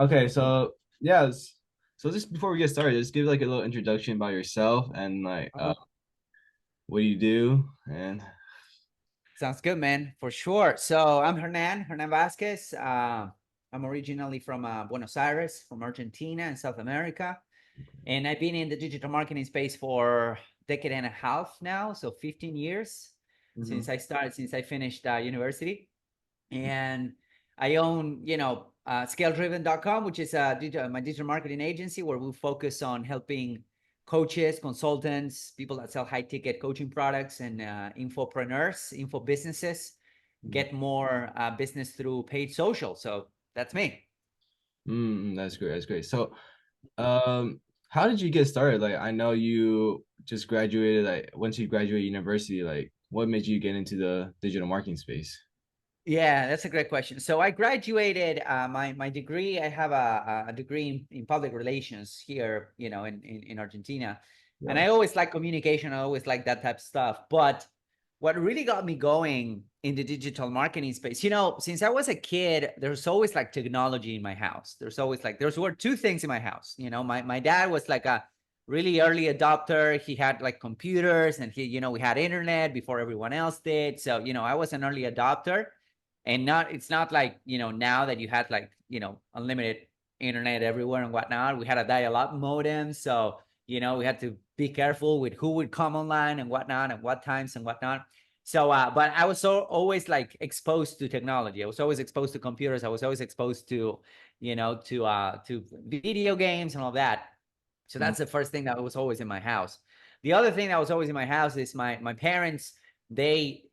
Okay, so yes. So just before we get started, just give like a little introduction about yourself and like Uh-huh. what do you do and Sounds good, man, for sure. So I'm Hernan Vazquez. I'm originally from Buenos Aires, from Argentina in South America. And I've been in the digital marketing space for a decade and a half now, so 15 years Mhm. since I finished university. And I own, scale-driven.com, which is my digital marketing agency where we focus on helping coaches, consultants, people that sell high ticket coaching products, and infopreneurs, info businesses get more business through paid social. So that's me. That's great. That's great. So um how did you get started? Like I know you just graduated, like once you graduate university, like what made you get into the digital marketing space? Yeah, that's a great question. So I graduated my degree. I have a degree in public relations here, in Argentina. And Yeah. I always like communication. I always like that type of stuff. But what really got me going in the digital marketing space, since I was a kid, there's always like technology in my house. There's always like, there's were two things in my house. My dad was like a really early adopter. He had like computers and we had internet before everyone else did. So, I was an early adopter, and it's not like now that you had like unlimited internet everywhere and whatnot. We had a dial-up modem, so we had to be careful with who would come online and whatnot and what times and whatnot. So but I was always like exposed to technology. I was always exposed to computers. I was always exposed to to video games and all that. So Mm. that's the first thing that was always in my house. The other thing that was always in my house is my parents. They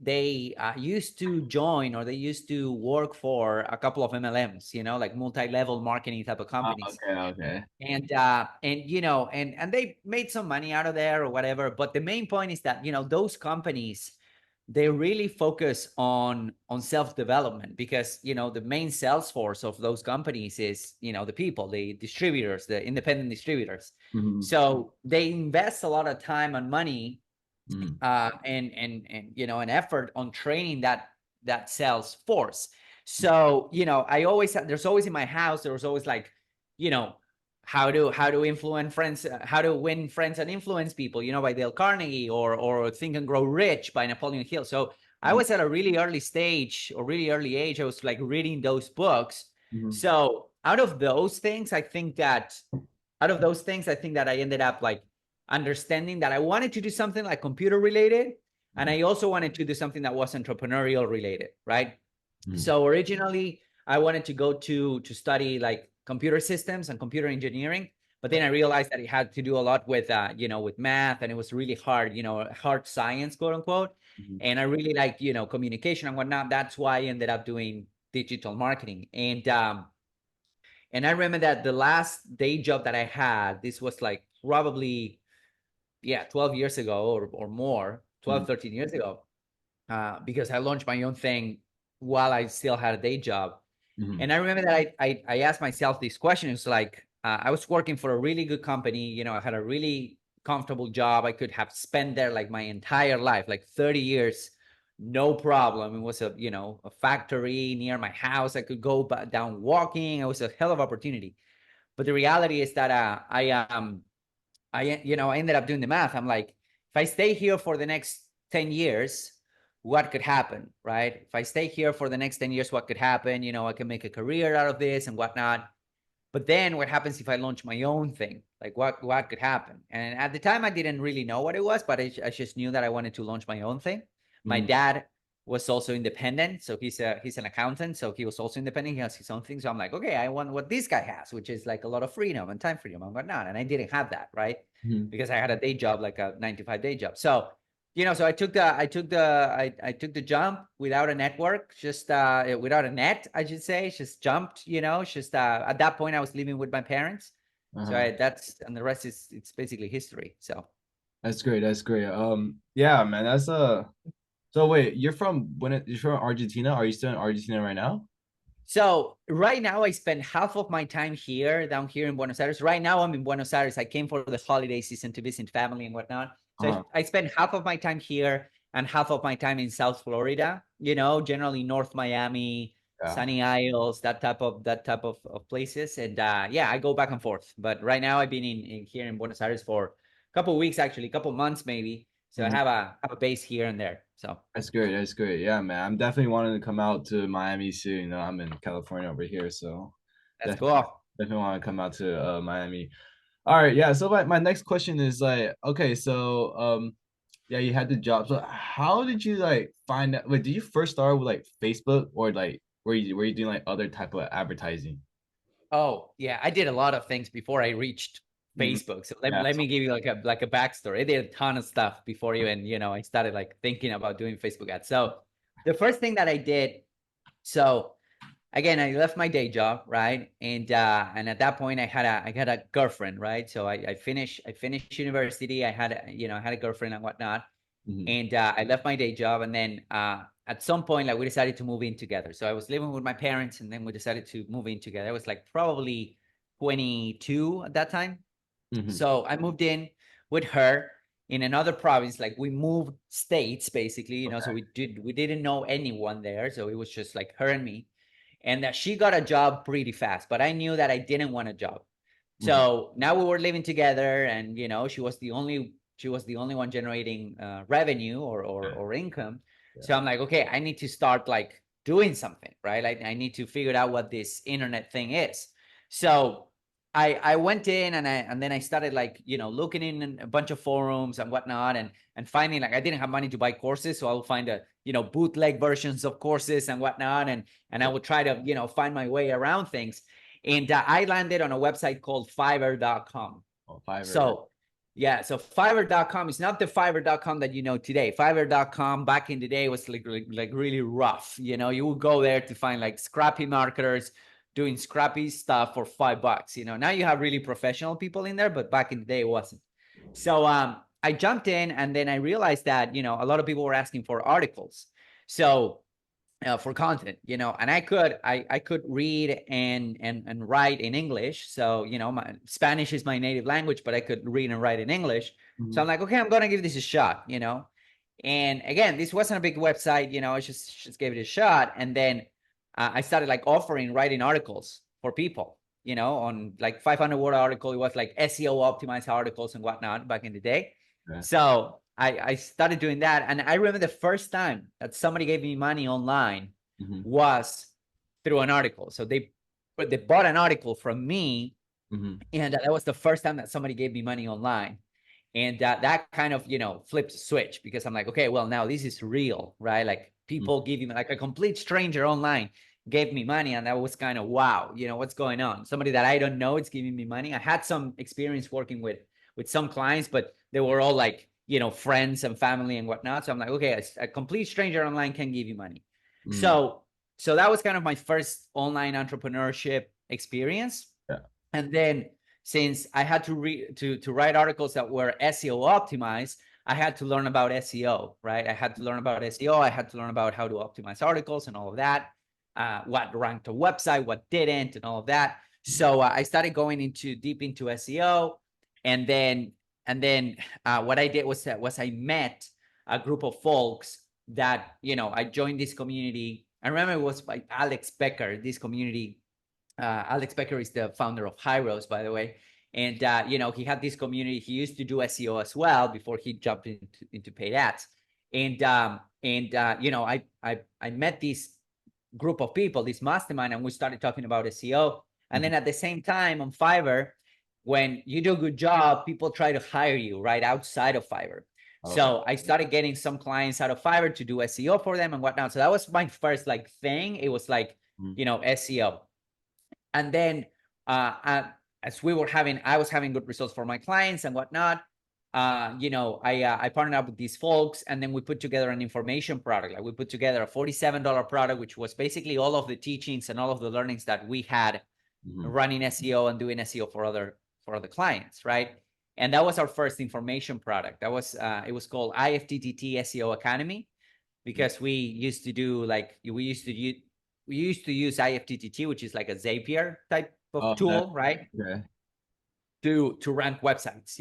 used to join, or they used to work for a couple of MLMs, like multi-level marketing type of Oh, companies. okay, okay. And they made some money out of there or whatever. But the main point is that those companies, they really focus on self-development, because the main sales force of those companies is the people, the distributors, the independent distributors. Mhm. So they invest a lot of time and money, Mhm. and an effort on training that sales force. So I always, there's always in my house, there was always like, you know how to influence friends, how to win friends and influence people, by Dale Carnegie, or Think and Grow Rich by Napoleon Hill. So I Mhm. was at a really early stage, or really early age, I was like reading those books. Mhm. So out of those things, I think that I ended up like understanding that I wanted to do something like computer related, and I also wanted to do something that was entrepreneurial related, right? Mhm. So originally I wanted to go to study like computer systems and computer engineering, but then I realized that it had to do a lot with with math, and it was really hard, hard science, quote unquote. Mhm. And I really like communication and whatnot. That's why I ended up doing digital marketing. And I remember that the last day job that I had, this was like probably, yeah, 12 years ago, or more, Mhm. 12, 13 years ago, because I launched my own thing while I still had a day job. Mhm. And I remember that I asked myself these questions, like, I was working for a really good company. I had a really comfortable job. I could have spent there like my entire life, like 30 years, no problem. It was a factory near my house. I could go down walking. It was a hell of opportunity. But the reality is that I ended up doing the math. I'm like, if I stay here for the next 10 years, what could happen, right? If I stay here for the next 10 years, what could happen? I can make a career out of this and whatnot. But then what happens if I launch my own thing? Like what could happen? And at the time I didn't really know what it was, but I just knew that I wanted to launch my own thing. My Mhm. dad was also independent, so he's an accountant, so he was also independent. He has his own thing. So I'm like, okay, I want what this guy has, which is like a lot of freedom and time freedom and whatnot. And I didn't have that, right? Mhm. Because I had a day job, like a 9 to 5 day job. So I took the jump without a network, just without a net, I should say. Just jumped, just at that point I was living with my parents. So Uh-huh. that's, and the rest is, it's basically history. So That's great. That's great. Yeah, man. That's So wait, you're from Argentina? Are you still in Argentina right now? So right now I spend half of my time here, down here in Buenos Aires. Right now I'm in Buenos Aires. I came for the holiday season to visit family and whatnot. So Uh-huh. I spend half of my time here and half of my time in South Florida, generally North Miami, Yeah. Sunny Isles, that type of places. And yeah, I go back and forth. But right now I've been in here in Buenos Aires for a couple of weeks, actually, a couple of months maybe. So I Mhm. have a base here and there. So That's great. That's great. Yeah, man. I'm definitely wanting to come out to Miami soon. You know, I'm in California over here, so that's definitely cool. definitely want to come out to Miami. All right, yeah. So my next question is like, okay, so yeah, you had the job. So how did you like find out? Wait, did you first start with like Facebook or like were you doing like other type of advertising? Oh, yeah, I did a lot of things before I reached Mhm. Facebook. So let, Yeah. let me give you like a backstory. I did a ton of stuff before even, I started like thinking about doing Facebook ads. So the first thing that I did, so again, I left my day job, right? And at that point I had a girlfriend, right? So I finished university. I had a girlfriend and whatnot. Mhm. And I left my day job, and then at some point, like we decided to move in together. So I was living with my parents, and then we decided to move in together. I was like probably 22 at that time. Mhm. So I moved in with her in another province. Like we moved states basically, so Okay. we didn't know anyone there. So it was just like her and me. And she got a job pretty fast, but I knew that I didn't want a job. Mhm. So now we were living together, and she was the only one generating revenue Yeah. or income. So Yeah. I'm like, okay, I need to start like doing something, right? I need to figure out what this internet thing is. So I went in, and then I started like looking in a bunch of forums and whatnot, and finding like I didn't have money to buy courses, so I will find a bootleg versions of courses and whatnot, and I would try to find my way around things. And I landed on a website called Fiverr.com. Oh, Fiverr. So yeah, so Fiverr.com is not the Fiverr.com that you know today. Fiverr.com back in the day was like really rough. You would go there to find like scrappy marketers doing scrappy stuff for $5. Now you have really professional people in there, but back in the day it wasn't. So I jumped in, and then I realized that a lot of people were asking for articles. So for content, and I could read and write in English. So my Spanish is my native language, but I could read and write in English. So Mhm. I'm like, okay, I'm gonna give this a shot. And again, this wasn't a big website. I just gave it a shot, and then I started like offering writing articles for people. On like 500-word article. It was like SEO optimized articles and whatnot back in the day. Yeah. So I started doing that. And I remember the first time that somebody gave me money online Mhm. was through an article. So they bought an article from me, Mhm. and that was the first time that somebody gave me money online. And that kind of flipped the switch, because I'm like, okay, well, now this is real, right? Like Mhm. people give me, like a complete stranger online gave me money, and that was kind of wow, what's going on? Somebody that I don't know is giving me money. I had some experience working with some clients, but they were all like friends and family and whatnot. So I'm like, okay, a complete stranger online can give you money. Mhm. So that was kind of my first online entrepreneurship experience. Yeah. And then, since I had to write articles that were SEO optimized, I had to learn about SEO, right? I had to learn about SEO. I had to learn about how to optimize articles and all of that, what ranked a website, what didn't, and all of that. So I started going deep into SEO. And then what I did was I met a group of folks that I joined this community. I remember it was by Alex Becker, this community. Alex Becker is the founder of Hyros, by the way. And he had this community. He used to do SEO as well before he jumped into paid ads. And I met this group of people, this mastermind, and we started talking about SEO. And Mhm. then at the same time on Fiverr, when you do a good job, people try to hire you right outside of Fiverr. Okay. So I started getting some clients out of Fiverr to do SEO for them and whatnot. So that was my first like thing. It was like, Mhm. SEO. And then as I was having good results for my clients and whatnot. I partnered up with these folks, and then we put together an information product. Like we put together a $47 product, which was basically all of the teachings and all of the learnings that we had Mhm. running SEO and doing SEO for other clients, right? And that was our first information product. That was it was called IFTTT SEO Academy, because we used to use IFTTT, which is like a Zapier type of Oh, that, tool, right? okay. To rank websites.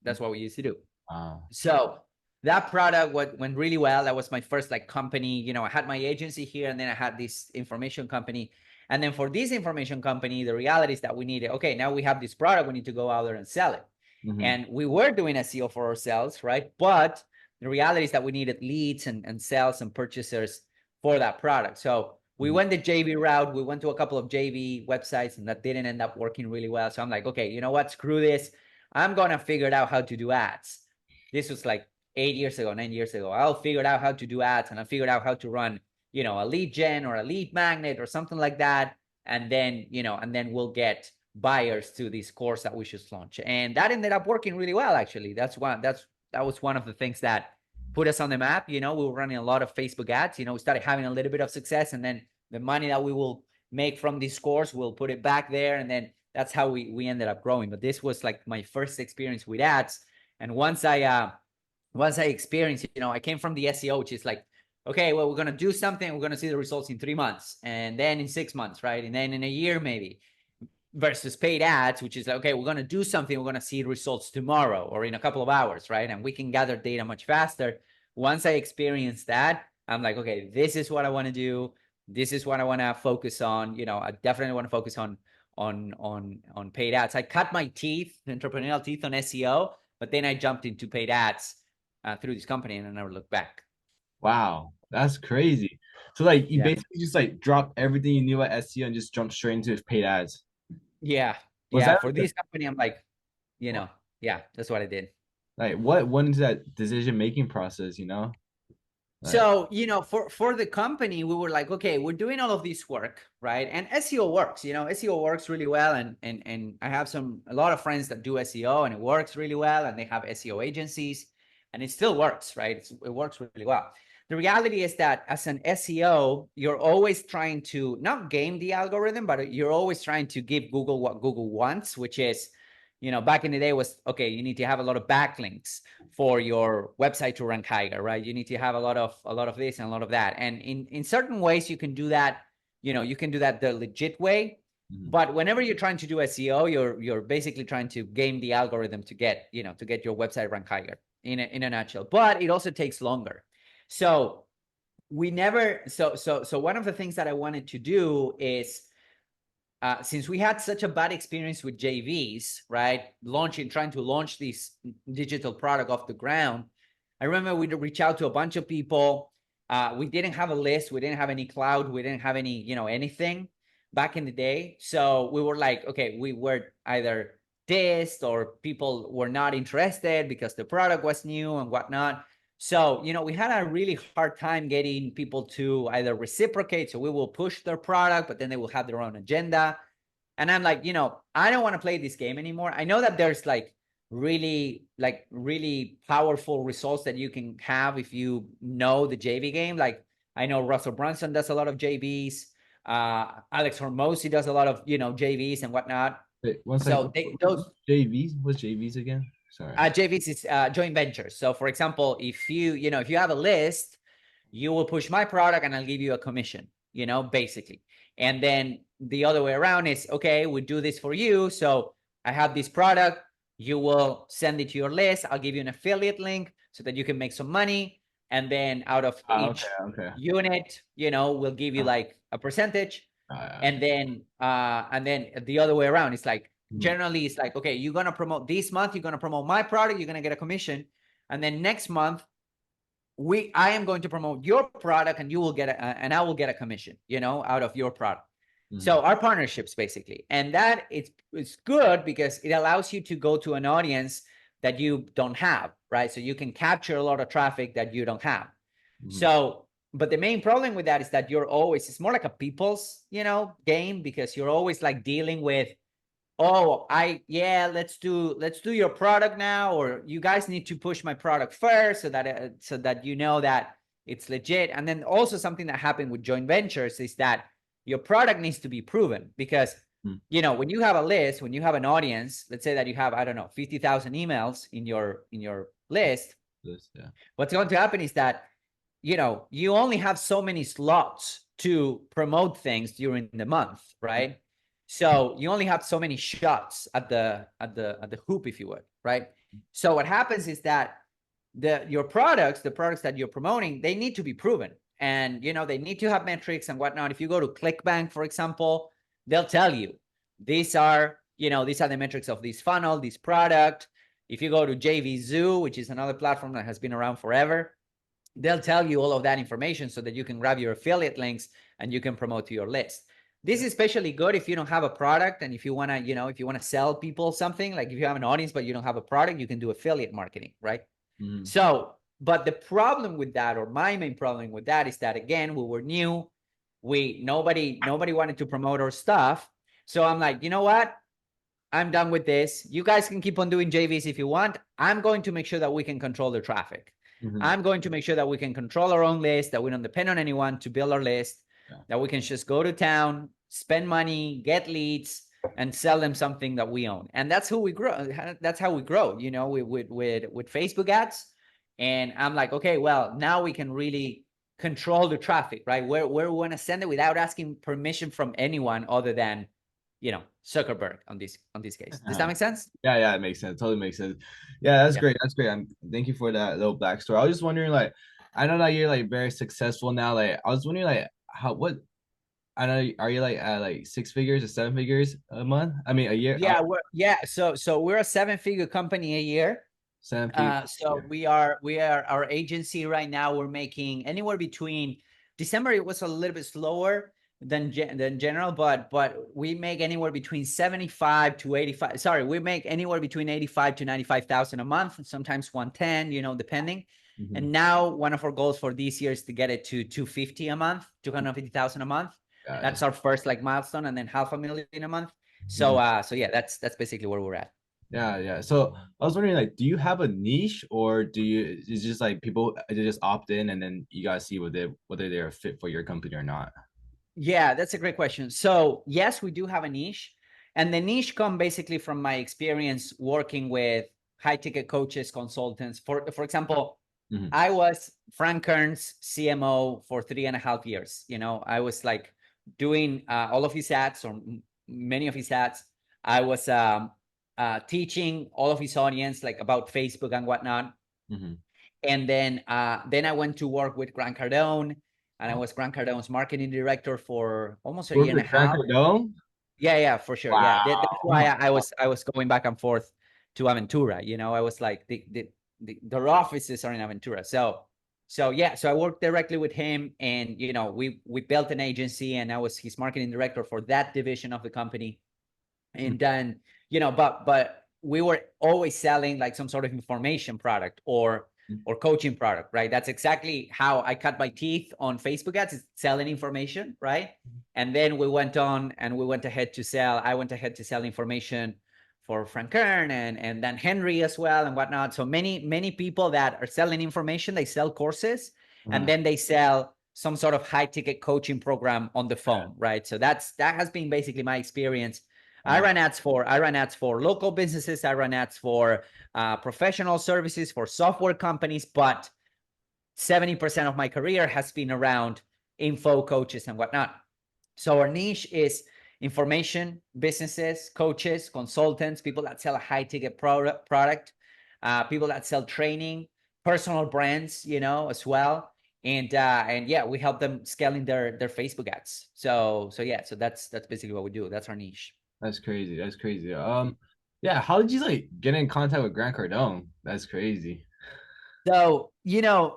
That's what we used to do. Uh, So that product went really well. That was my first like company. You know, I had my agency here, and then I had this information company. And then for this information company, the reality is that we needed, okay, now we have this product, we need to go out there and sell it. Mm-hmm. And we were doing SEO for ourselves, right? But the reality is that we needed leads and sales and purchasers for that product. So we Mm-hmm. went the JV route. We went to a couple of JV websites, and that didn't end up working really well. So I'm like, okay, you know what? Screw this. I'm going to figure out how to do ads. This was like 8 years ago, 9 years ago. I'll figure out how to do ads, and I figured out how to run, you know, a lead gen or a lead magnet or something like that. And then, you know, and then we'll get buyers to this course that we should launch. And that ended up working really well, actually. That was one of the things that put us on the map. You know, we were running a lot of Facebook ads. You know, we started having a little bit of success, and then the money that we will make from this course, we'll put it back there. And then that's how we ended up growing. But this was like my first experience with ads. And once I experienced, you know, I came from the SEO, which is like, okay, well, we're going to do something. We're going to see the results in 3 months, and then in 6 months, right? And then in a year, maybe, versus paid ads, which is like, okay, we're going to do something. We're going to see results tomorrow or in a couple of hours, right? And we can gather data much faster. Once I experienced that, I'm like, okay, this is what I want to do. This is what I want to focus on. You know, I definitely want to focus on paid ads. I cut my teeth, entrepreneurial teeth on SEO, but then I jumped into paid ads through this company, and I never looked back. Wow, that's crazy. So like you Yeah. basically just like dropped everything you knew about SEO and just jumped straight into paid ads. Yeah. Was Yeah. that For this company, I'm like, you know, yeah, that's what I did. like what went into that decision making process, you know? Like So, you know, for the company, we were like, okay, we're doing all of this work, right? And SEO works, you know, SEO works really well. And I have a lot of friends that do SEO, and it works really well, and they have SEO agencies, and it still works, right? It works really well. The reality is that as an SEO, you're always trying to not game the algorithm, but you're always trying to give Google what Google wants, which is, you know, back in the day was, okay, you need to have a lot of backlinks for your website to rank higher, right? You need to have a lot of this and a lot of that. And in certain ways you can do that, you know, you can do that the legit way. mhm. But whenever you're trying to do SEO, you're basically trying to game the algorithm to get, you know, to get your website rank higher in a nutshell. But it also takes longer. So we never so one of the things that I wanted to do is since we had such a bad experience with JVs, right? Trying to launch this digital product off the ground. I remember we'd reach out to a bunch of people. We didn't have a list. We didn't have any cloud. We didn't have any, you know, anything back in the day. So we were like, okay, we were either dissed or people were not interested because the product was new and whatnot. So, you know, we had a really hard time getting people to either reciprocate. So we will push their product, but then they will have their own agenda. And I'm like, you know, I don't want to play this game anymore. I know that there's like really powerful results that you can have if you know the JV game. Like I know Russell Brunson does a lot of JVs. Alex Hormozy does a lot of, you know, JVs and whatnot. Wait, one second. So those JVs? What's JVs again? Sorry. JVs is joint ventures. So for example, if you have a list, you will push my product and I'll give you a commission, you know, basically. And then the other way around is, okay, we do this for you. So I have this product, you will send it to your list. I'll give you an affiliate link so that you can make some money. And then out of Okay, each okay. unit, you know, we'll give you like a percentage. Okay. And then the other way around, it's like Mhm. generally it's like, okay, you're gonna promote this month, you're gonna promote my product, you're gonna get a commission. And then next month, I am going to promote your product, and and I will get a commission, you know, out of your product. Mhm. So our partnerships basically, and that it's good because it allows you to go to an audience that you don't have, right? So you can capture a lot of traffic that you don't have. Mhm. So, but the main problem with that is that it's more like a people's, you know, game, because you're always like dealing with, oh, let's do your product now, or you guys need to push my product first so that you know that it's legit. And then also something that happened with joint ventures is that your product needs to be proven, because Mhm. you know, when you have a list, when you have an audience, let's say that you have, I don't know, 50,000 emails in your list, Yeah. what's going to happen is that, you know, you only have so many slots to promote things during the month, right? So you only have so many shots at the hoop, if you would, right? So what happens is that your products, the products that you're promoting, they need to be proven. And, they need to have metrics and whatnot. If you go to ClickBank, for example, they'll tell you these are, these are the metrics of this funnel, this product. If you go to JVZoo, which is another platform that has been around forever, they'll tell you all of that information so that you can grab your affiliate links and you can promote to your list. This is especially good if you don't have a product, and if you want to, if you want to sell people something, like if you have an audience but you don't have a product, you can do affiliate marketing, right? Mm-hmm. So, but the problem with that, or my main problem with that, is that, again, we were new. Nobody wanted to promote our stuff. So I'm like, you know what? I'm done with this. You guys can keep on doing JVs if you want. I'm going to make sure that we can control the traffic. Mm-hmm. I'm going to make sure that we can control our own list, that we don't depend on anyone to build our list, that we can just go to town, spend money, get leads, and sell them something that we own. And that's who we grow. That's how we grow, with Facebook ads. And I'm like, okay, well, now we can really control the traffic, right? Where we want to send it without asking permission from anyone other than, Zuckerberg on this case. Does that make sense? Yeah, it makes sense. Totally makes sense. Yeah, that's Yeah. great. That's great. Thank you for that little backstory. I was just wondering, like, I know that you're like very successful now. Like, I was wondering, like, I know, are you like at like 6 figures or 7 figures a month? I mean, a year. So we're a 7-figure company a year. 7 figures. So we are our agency right now. We're making anywhere between December. It was a little bit slower than general, but we make anywhere between 75 to 85. Sorry, we make anywhere between 85 to 95,000 a month, sometimes 110, depending. Mm-hmm. And now one of our goals for this year is to get it to 250 a month, 250,000 a month. That's our first milestone, and then 500,000 a month. So so yeah, that's basically where we're at. Yeah. So I was wondering, like, do you have a niche, or it's just like people they just opt in and then you guys see whether they're fit for your company or not? Yeah, that's a great question. So yes, we do have a niche, and the niche come basically from my experience working with high ticket coaches, consultants. For example, Mm-hmm. I was Frank Kern's CMO for 3.5 years. I was like doing all of his ads, or many of his ads. I was teaching all of his audience like about Facebook and whatnot. Mm-hmm. And then I went to work with Grant Cardone, and I was Grant Cardone's marketing director for almost a Work year and a with Grant half. Cardone? Yeah, for sure. Wow. Yeah, that's Oh why my I was going back and forth to Aventura. I was like their offices are in Aventura. So yeah, so I worked directly with him, and we built an agency, and I was his marketing director for that division of the company. God. And then but we were always selling like some sort of information product or coaching product, right? That's exactly how I cut my teeth on Facebook ads, is selling information, right? And then we went ahead to sell. I went ahead to sell information for Frank Kern and then Henry as well and whatnot. So many people that are selling information, they sell courses, and then they sell some sort of high ticket coaching program on the phone, right? So that has been basically my experience. I run ads for local businesses. I run ads for professional services, for software companies, but 70% of my career has been around info coaches and whatnot. So our niche is information businesses, coaches, consultants, people that sell a high ticket product, people that sell training, personal brands, as well. And yeah, we help them scaling their Facebook ads. So yeah, so that's basically what we do. That's our niche. That's crazy. That's crazy. Yeah, how did you like get in contact with Grant Cardone? That's crazy. So,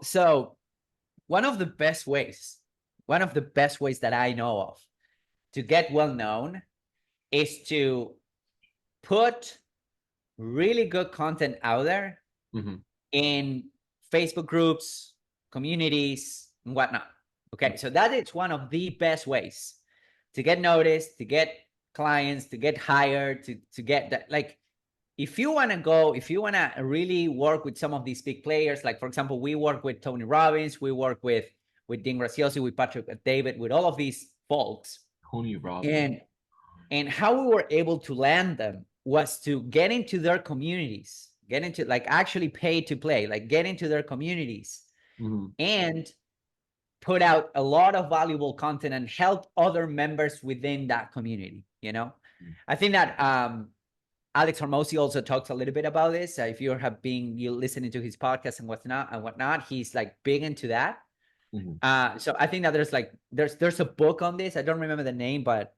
so one of the best ways, that I know of to get well known is to put really good content out there Mm-hmm. in Facebook groups, communities, and whatnot. Okay, so that is one of the best ways to get noticed, to get clients, to get hired, to get that. Like, if you want to really work with some of these big players, like for example, we work with Tony Robbins, we work with Dean Graziosi, with Patrick David, with all of these folks, Tony Robbins. and how we were able to land them was to get into their communities, get into like actually pay to play, like get into their communities Mm-hmm. and put out a lot of valuable content and help other members within that community. I think that Alex Hormozy also talks a little bit about this. If you have been you listening to his podcast and whatnot, he's like big into that. Mhm. So I think that there's a book on this. I don't remember the name, but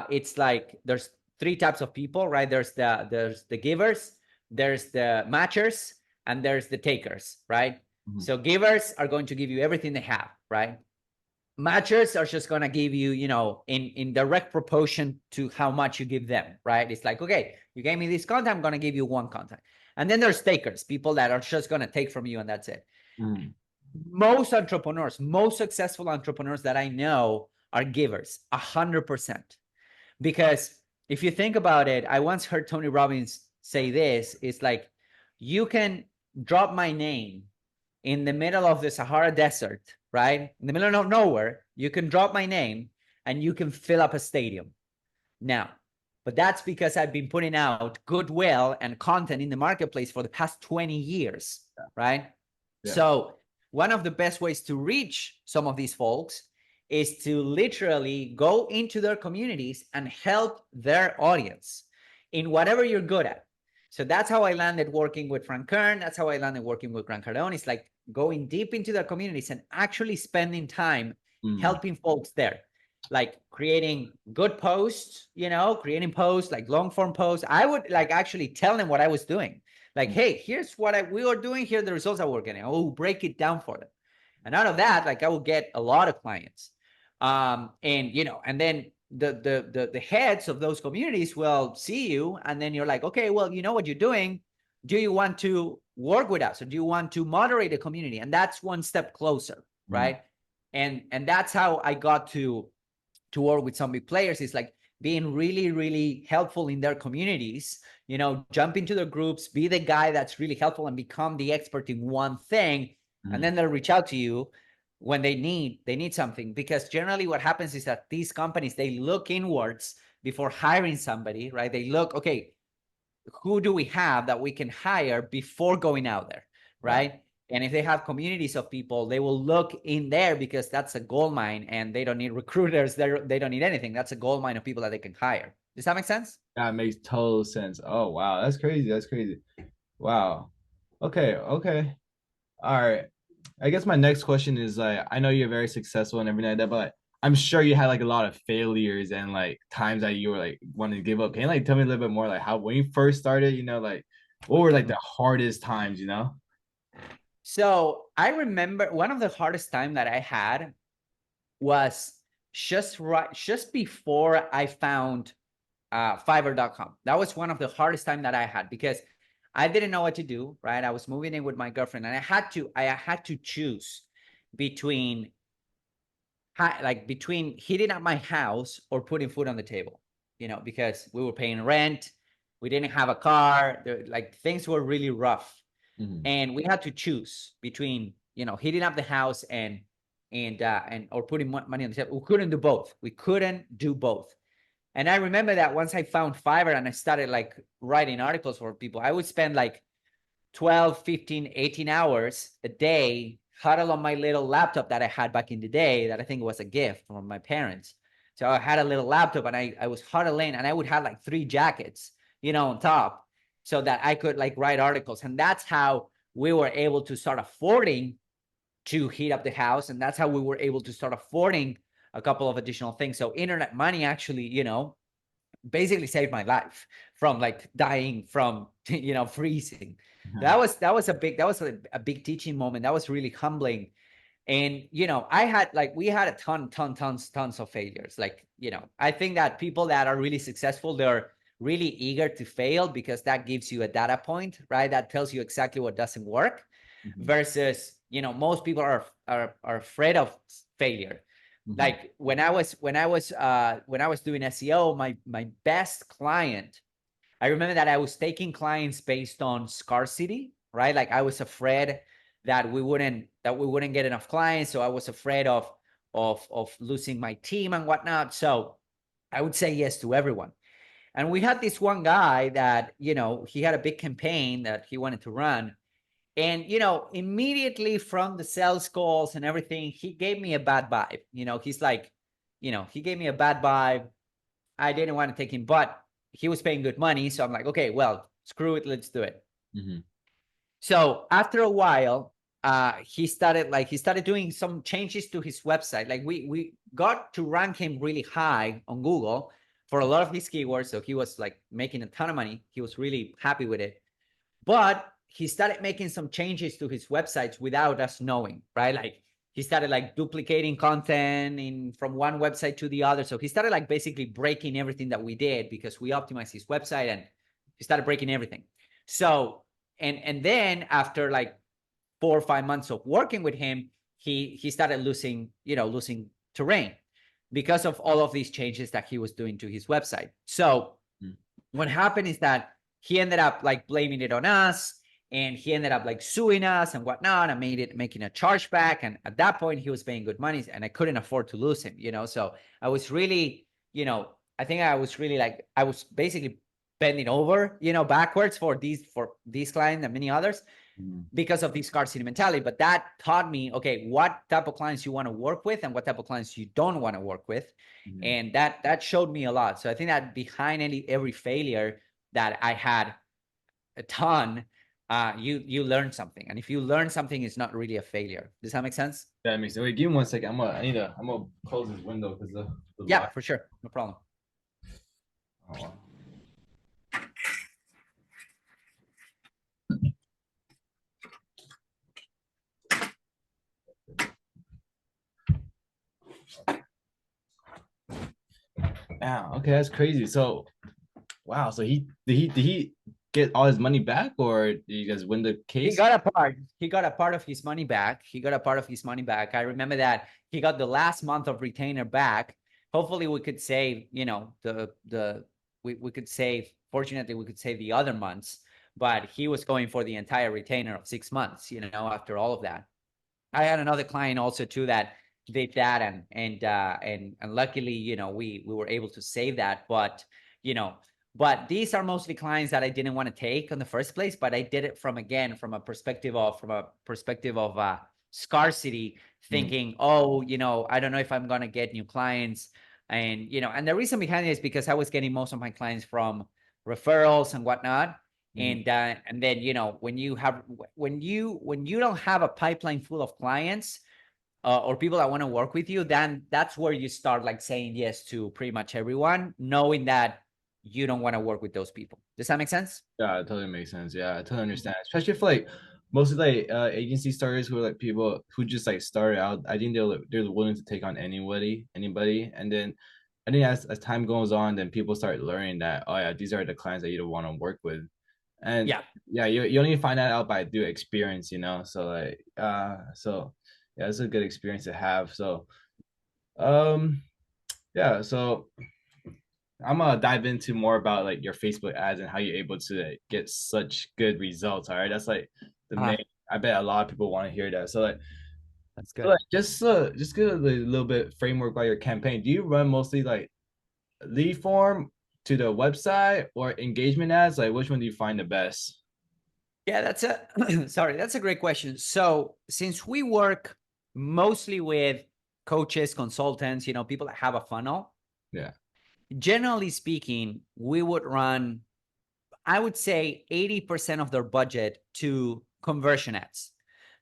it's like there's three types of people, right? There's the givers, there's the matchers, and there's the takers, right? Mhm. So givers are going to give you everything they have, right? Matchers are just going to give you, in direct proportion to how much you give them, right? It's like, okay, you gave me this content, I'm going to give you one content. And then there's takers, people that are just going to take from you and that's it. Mhm. Most entrepreneurs, most successful entrepreneurs that I know are givers, 100%. Because if you think about it, I once heard Tony Robbins say this, it's like, you can drop my name in the middle of the Sahara Desert, right? In the middle of nowhere, you can drop my name and you can fill up a stadium. Now, but that's because I've been putting out goodwill and content in the marketplace for the past 20 years, right? Yeah. So one of the best ways to reach some of these folks is to literally go into their communities and help their audience in whatever you're good at. So that's how I landed working with Frank Kern. That's how I landed working with Grant Cardone. It's like going deep into their communities and actually spending time Mhm. helping folks there, like creating good posts, creating posts, like long form posts. I would like actually tell them what I was doing. Like, Mhm. hey, here's what we are doing. Here are the results that we're getting. I will break it down for them. And out of that, like I will get a lot of clients. And then the heads of those communities will see you, and then you're like, okay, well, you know what you're doing. Do you want to work with us, or do you want to moderate the community? And that's one step closer, Mhm. right? And that's how I got to work with some big players. Is like being really, really helpful in their communities, jump into their groups, be the guy that's really helpful and become the expert in one thing. And Mhm. then they'll reach out to you when they need something. Because generally what happens is that these companies, they look inwards before hiring somebody, right? They look, okay, who do we have that we can hire before going out there, Yeah. right? And if they have communities of people, they will look in there because that's a gold mine, and they don't need recruiters. They don't need anything. That's a gold mine of people that they can hire. Does that make sense? That makes total sense. Oh wow, that's crazy. That's crazy. Wow. Okay, okay. All right. I guess my next question is like, I know you're very successful and everything like that, but I'm sure you had like a lot of failures and like times that you were like wanting to give up. Can you like tell me a little bit more like how when you first started, like what were like Mhm. the hardest times, you know? So I remember one of the hardest time that I had was just before I found Fiverr.com. That was one of the hardest time that I had because I didn't know what to do, right? I was moving in with my girlfriend, and I had to choose between between heating up my house or putting food on the table, because we were paying rent, we didn't have a car, like things were really rough, Mhm. and we had to choose between heating up the house and or putting money on the table. We couldn't do both. We couldn't do both. And I remember that once I found Fiverr and I started like writing articles for people, I would spend like 12, 15, 18 hours a day huddle on my little laptop that I had back in the day that I think was a gift from my parents. So I had a little laptop, and I was huddling, and I would have like 3 jackets, on top, so that I could like write articles. And that's how we were able to start affording to heat up the house. And that's how we were able to start affording a couple of additional things. So internet money actually, basically saved my life from like dying from freezing. Mhm. That was a big teaching moment. That was really humbling. And we had a tons of failures. Like, I think that people that are really successful, they're really eager to fail because that gives you a data point, right? That tells you exactly what doesn't work. Mhm. Versus, most people are afraid of failure. Mhm. Like when I was doing SEO, my best client, I remember that I was taking clients based on scarcity, right? Like I was afraid that we wouldn't get enough clients, so I was afraid of losing my team and whatnot. So I would say yes to everyone. And we had this one guy that he had a big campaign that he wanted to run, and immediately from the sales calls and everything, he gave me a bad vibe. He's like, he gave me a bad vibe. I didn't want to take him, but he was paying good money. So I'm like, okay, well, screw it, let's do it. Mm-hmm. So after a while, he started doing some changes to his website. Like we got to rank him really high on Google for a lot of his keywords. So he was like making a ton of money. He was really happy with it. But he started making some changes to his websites without us knowing, right? Like he started like duplicating content in from one website to the other. So he started like basically breaking everything that we did because we optimized his website, and he started breaking everything. So and then after like 4 or 5 months of working with him, he started losing terrain because of all of these changes that he was doing to his website. So what happened is that he ended up like blaming it on us, and he ended up like suing us and whatnot, and making a chargeback. And at that point he was paying good money, and I couldn't afford to lose him, so I was really, I think I was really like, I was basically bending over, backwards for these clients and many others Mm-hmm. because of the scarcity mentality. But that taught me, okay, what type of clients you want to work with and what type of clients you don't want to work with. Mm-hmm. And that showed me a lot. So I think that behind every failure that I had a ton, you learn something. And if you learn something, it's not really a failure. Does that make sense? That makes sense. Wait, give me 1 second. I'm gonna close this window because the Yeah, light. for sure. No problem. Oh, wow. Okay, that's crazy. So, wow. So he get all his money back, or did you guys win the He case? got a part. He got a part of his money back. He got a part of his money back. I remember that he got the last month of retainer back. Hopefully, we could save. We could save. Fortunately, we could save the other months. But he was going for the entire retainer of 6 months. After all of that, I had another client also too that did that, and luckily, we were able to save that. But you know, but these are mostly clients that I didn't want to take in the first place. But I did it from a perspective of scarcity, Mm, thinking, oh, I don't know if I'm gonna get new clients, and the reason behind it is because I was getting most of my clients from referrals and whatnot. mhm. And then when you don't have a pipeline full of clients, or people that want to work with you, then that's where you start like saying yes to pretty much everyone, knowing that you don't want to work with those people. Does that make sense? Yeah, it totally makes sense. Yeah, I totally understand. Especially for like mostly like agency starters who are like people who just like started out. I think they're willing to take on anybody, and then I think as time goes on, then people start learning that, oh yeah, these are the clients that you don't want to work with. And Yeah. yeah, you only find that out by do experience, so like yeah, it's a good experience to have. So um yeah, so I'm gonna dive into more about like your Facebook ads and how you're able to like, get such good results. All right, that's like the main. Ah, I bet a lot of people want to hear that. So like, that's so good. like just get a little bit framework about your campaign. Do you run mostly like lead form to the website or engagement ads? Like, which one do you find the best? Yeah, that's a sorry, that's a great question. So since we work mostly with coaches, consultants, people that have a funnel, Yeah. generally speaking, we would run, I would say, 80% of their budget to conversion ads.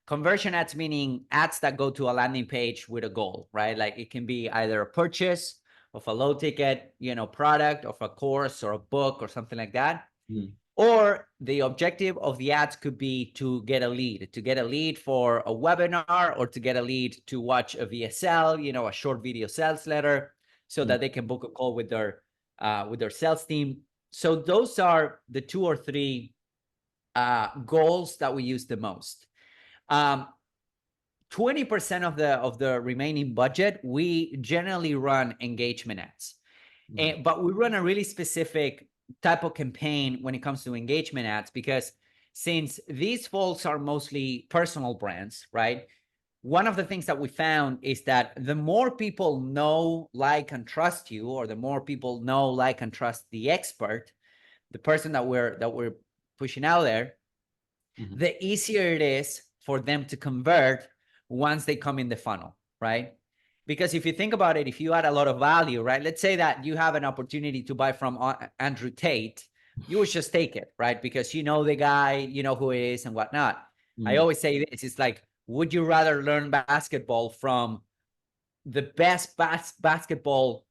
Conversion ads meaning ads that go to a landing page with a goal, right? Like it can be either a purchase of a low ticket, product, of a course or a book or something like that. Mm, Or the objective of the ads could be to get a lead for a webinar, or to get a lead to watch a VSL, a short video sales letter, so mm, that they can book a call with their sales team. So those are the 2 or 3 goals that we use the most. 20% of the remaining budget, we generally run engagement ads. mm, But we run a really specific type of campaign when it comes to engagement ads, because since these folks are mostly personal brands, right? One of the things that we found is that the more people know, like, and trust you, or the more people know, like, and trust the expert, the person that we're pushing out there, mhm, the easier it is for them to convert once they come in the funnel, right? Because if you think about it, if you add a lot of value, right? Let's say that you have an opportunity to buy from Andrew Tate, you would just take it, right? Because you know the guy, you know who he is and whatnot. I always say this, it's like, would you rather learn basketball from the best basketball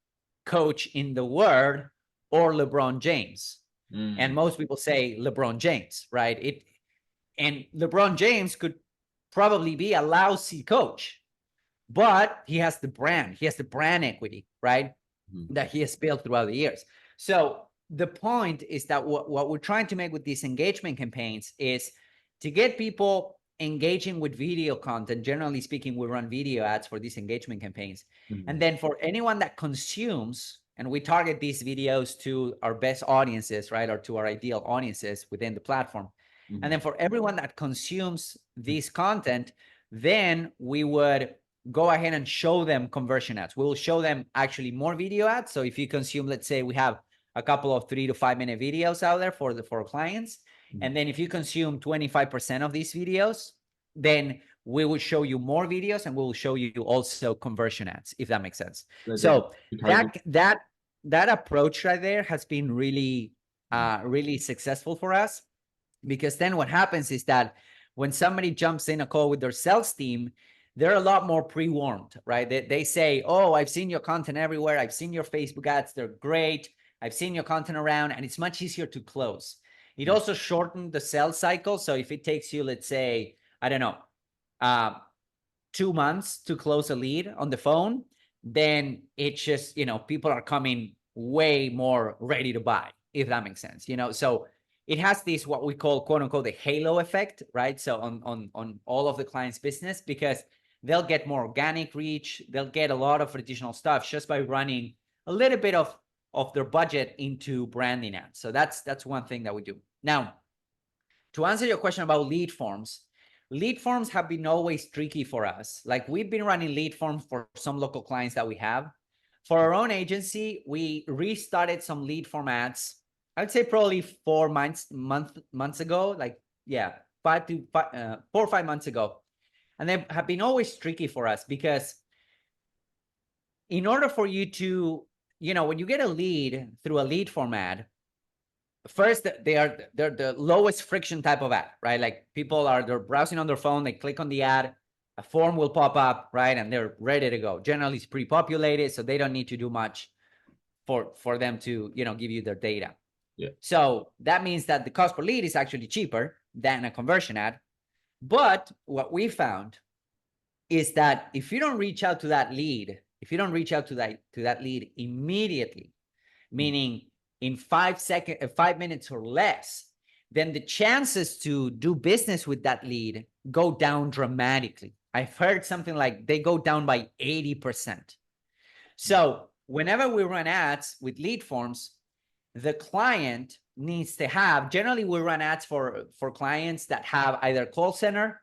coach in the world or LeBron James? And most people say LeBron James, right? And LeBron James could probably be a lousy coach, but he has the brand. He has the brand equity, right? That he has built throughout the years. So the point is that what we're trying to make with these engagement campaigns is to get people engaging with video content. Generally speaking, we run video ads for these engagement campaigns. And then for anyone that consumes, and we target these videos to our best audiences, right? Or to our ideal audiences within the platform. And then for everyone that consumes this content, then we would go ahead and show them conversion ads. We will show them actually more video ads. So if you consume, let's say we have a couple of 3 to 5 minute videos out there for clients. And then if you consume 25% of these videos, then we will show you more videos and we will show you also conversion ads, if that makes sense. So that approach right there has been really, really successful for us, because then what happens is that when somebody jumps in a call with their sales team, they're a lot more pre-warmed, right? They say, oh, I've seen your content everywhere. I've seen your Facebook ads. They're great. I've seen your content around, and it's much easier to close. It also shortened the sales cycle. So if it takes you, let's say, I don't know, 2 months to close a lead on the phone, then it's just, people are coming way more ready to buy, if that makes sense, So it has this, what we call, quote unquote, the halo effect, right? So on all of the clients' business, because they'll get more organic reach. They'll get a lot of additional stuff just by running a little bit of their budget into branding ads. So that's one thing that we do. Now, to answer your question about lead forms have been always tricky for us. Like, we've been running lead forms for some local clients that we have. For our own agency, we restarted some lead form ads. I'd say probably 4 months ago, like, 4 or 5 months ago. And they have been always tricky for us, because in order for you to, when you get a lead through a lead form ad, first, they're the lowest friction type of ad, right? Like, they're browsing on their phone, they click on the ad, a form will pop up, right? And they're ready to go. Generally, it's pre-populated, so they don't need to do much for them to, give you their data. Yeah. So that means that the cost per lead is actually cheaper than a conversion ad. But what we found is that if you don't reach out to that lead, immediately, meaning in 5 minutes or less, then the chances to do business with that lead go down dramatically. I've heard something like they go down by 80%. So whenever we run ads with lead forms, the client needs to have, generally we run ads for clients that have either call center,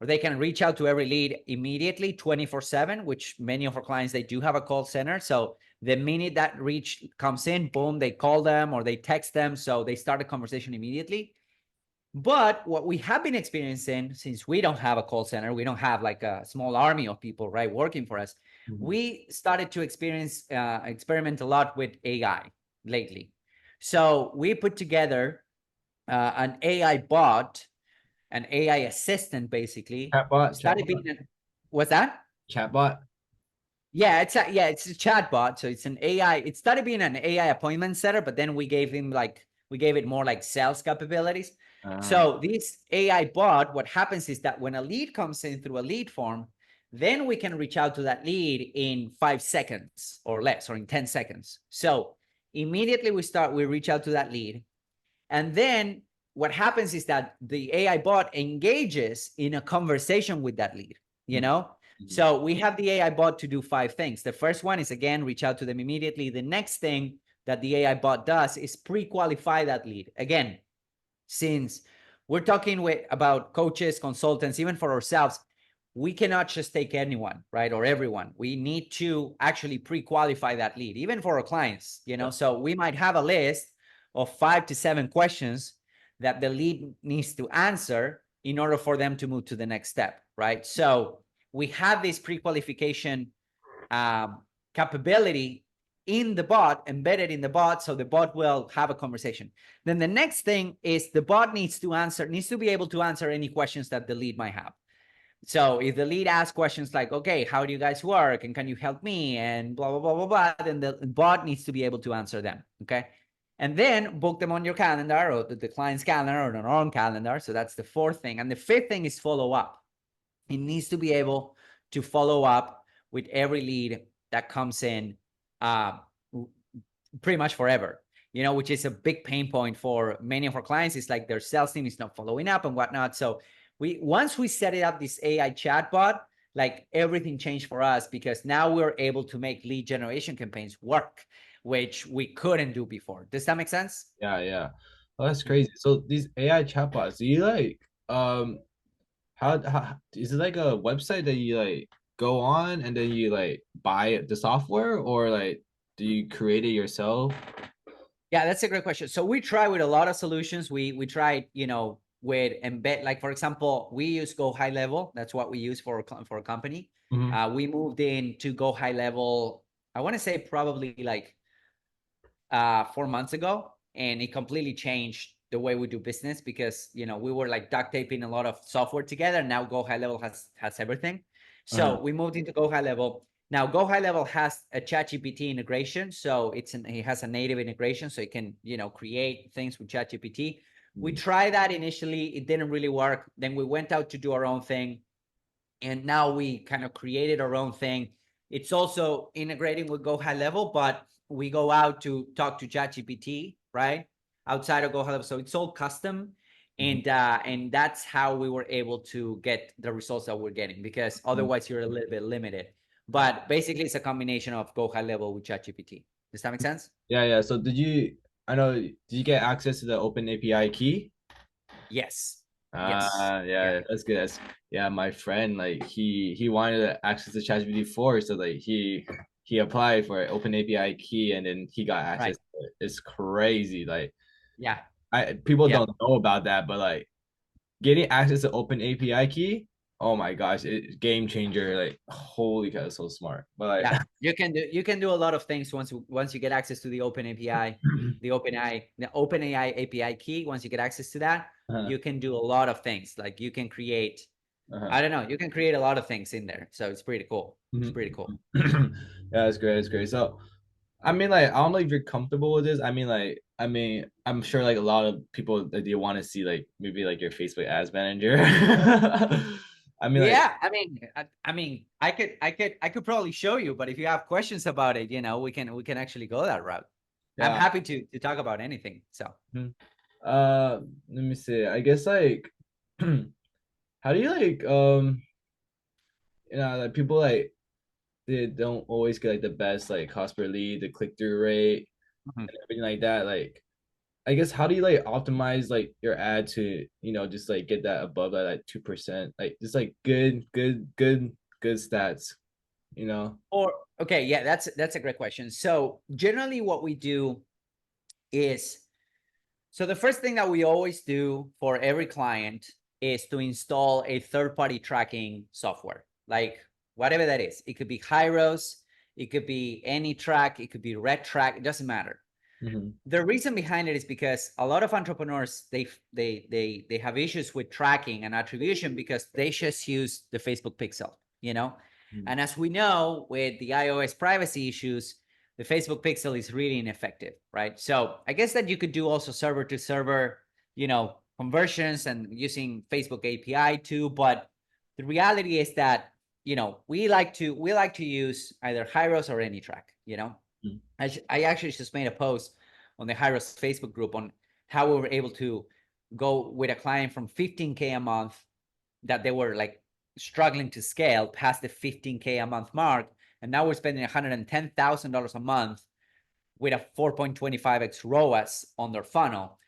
or they can reach out to every lead immediately 24/7, which many of our clients, they do have a call center. So the minute that reach comes in, boom, they call them or they text them. So they start a conversation immediately. But what we have been experiencing, since we don't have a call center, we don't have like a small army of people, right, working for us, we started to experiment a lot with AI lately. So we put together an AI bot, an AI assistant, basically. Chatbot. What's that? Chatbot. Yeah, it's a chatbot. So it's an AI. It started being an AI appointment setter, but then we gave it more like sales capabilities. So this AI bot, what happens is that when a lead comes in through a lead form, then we can reach out to that lead in 5 seconds or less, or in 10 seconds. So immediately we reach out to that lead. And then what happens is that the AI bot engages in a conversation with that lead, So we have the AI bot to do 5 things. The first one is, again, reach out to them immediately. The next thing that the AI bot does is pre-qualify that lead. Again, since we're talking about coaches, consultants, even for ourselves, we cannot just take anyone, right? Or everyone. We need to actually pre-qualify that lead, even for our clients, So we might have a list of 5 to 7 questions that the lead needs to answer in order for them to move to the next step, right? So we have this pre-qualification capability in the bot, embedded in the bot, so the bot will have a conversation. Then the next thing is the bot needs to be able to answer any questions that the lead might have. So if the lead asks questions like, okay, how do you guys work? And can you help me? And blah, blah, blah, blah, blah, then the bot needs to be able to answer them. Okay. And then book them on your calendar or the client's calendar or their own calendar. So that's the fourth thing. And the fifth thing is follow up. It needs to be able to follow up with every lead that comes in pretty much forever, which is a big pain point for many of our clients. It's like their sales team is not following up and whatnot. So once we set it up, this AI chatbot, like everything changed for us because now we're able to make lead generation campaigns work, which we couldn't do before. Does that make sense? Yeah, yeah. Oh, that's crazy. So these AI chatbots, do you like how is it like a website that you like go on and then you like buy the software or like do you create it yourself? Yeah, that's a great question. So we try with a lot of solutions. We tried, with embed, like for example, we use Go High Level. That's what we use for a company. Mhm. We moved in to Go High Level, I want to say probably like 4 months ago, and it completely changed the way we do business because we were like duct taping a lot of software together. Now Go High Level has everything. Uh-huh. So we moved into Go High Level. Now Go High Level has a ChatGPT integration, so it has a native integration, so it can create things with ChatGPT. We tried that initially, it didn't really work. Then we went out to do our own thing, and now we kind of created our own thing. It's also integrating with Go High Level, but we go out to talk to ChatGPT, right? Outside of Go High Level. So it's all custom. Mhm. And that's how we were able to get the results that we're getting, because Mhm. otherwise you're a little bit limited. Yeah. But basically it's a combination of Go High Level with ChatGPT. Does that make sense? Yeah, yeah. So I know, did you get access to the open API key? Yes. Yes. Yeah. Yeah, that's good. Yeah, my friend, like he wanted to access to ChatGPT 4, so like he applied for an open API key and then he got access Right. to it. It's crazy. Like Yeah. people Yeah. don't know about that, but like getting access to open API key, oh my gosh, it game changer. Like holy cow, it's so smart. But Yeah, like you can do a lot of things once you get access to the Open API, the OpenAI API key. Once you get access to that, uh-huh, you can do a lot of things. Like you can create, uh-huh. I don't know, you can create a lot of things in there. So it's pretty cool. It's Mhm. pretty cool. Yeah, that's great. That's great. So I mean, like, I don't know if you're comfortable with this. I'm sure like a lot of people that you want to see like maybe like your Facebook ads manager. I mean, like, Yeah, I could probably show you, but if you have questions about it, we can actually go that route. I'm yeah. happy to talk about anything. So Mhm. Let me see. I guess like, how do you like, like people like they don't always get like the best like cost per lead, the click through rate, mhm. and everything like that. Like, I guess how do you like optimize like your ad to just like get that above that like 2%, like just like good stats, you know? Or okay, yeah, that's a great question. So generally, what we do is, so the first thing that we always do for every client is to install a third-party tracking software, like whatever that is. It could be Hyros, it could be any track, it could be Red Track, it doesn't matter. Mm-hmm. The reason behind it is because a lot of entrepreneurs they have issues with tracking and attribution because they just use the Facebook pixel. And as we know, with the iOS privacy issues, the Facebook pixel is really ineffective, right? So I guess that you could do also server to server, conversions and using Facebook API too. But the reality is that we like to use either Hyros or AnyTrack. I actually just made a post on the Hyros Facebook group on how we were able to go with a client from 15K a month that they were like struggling to scale past the 15K a month mark. And now we're spending $110,000 a month with a 4.25x ROAS on their funnel,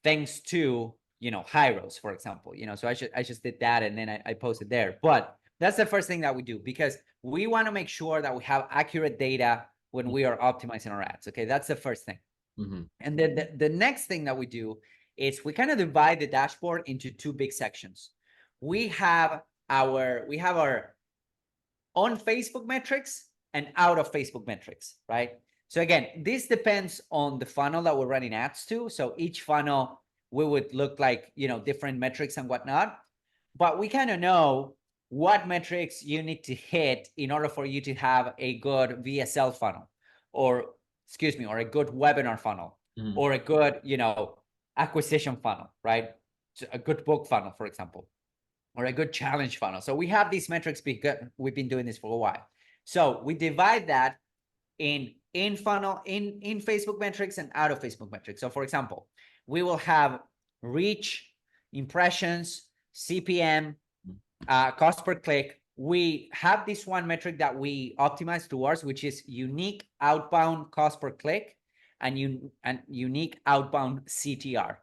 thanks to, Hyros, for example. So I just did that and then I posted there. But that's the first thing that we do because we want to make sure that we have accurate data when we are optimizing our ads. Okay, that's the first thing. Mm-hmm. And then the next thing that we do is we kind of divide the dashboard into two big sections. We have our on Facebook metrics, and out of Facebook metrics, right? So again, this depends on the funnel that we're running ads to. So each funnel, we would look like, different metrics and whatnot, but we kind of know what metrics you need to hit in order for you to have a good VSL funnel, or or a good webinar funnel, or a good, acquisition funnel, right? So a good book funnel, for example, or a good challenge funnel. So we have these metrics because we've been doing this for a while. So we divide that in funnel, in Facebook metrics and out of Facebook metrics. So for example, we will have reach, impressions, CPM, cost per click. We have this one metric that we optimize towards, which is unique outbound cost per click and unique outbound CTR.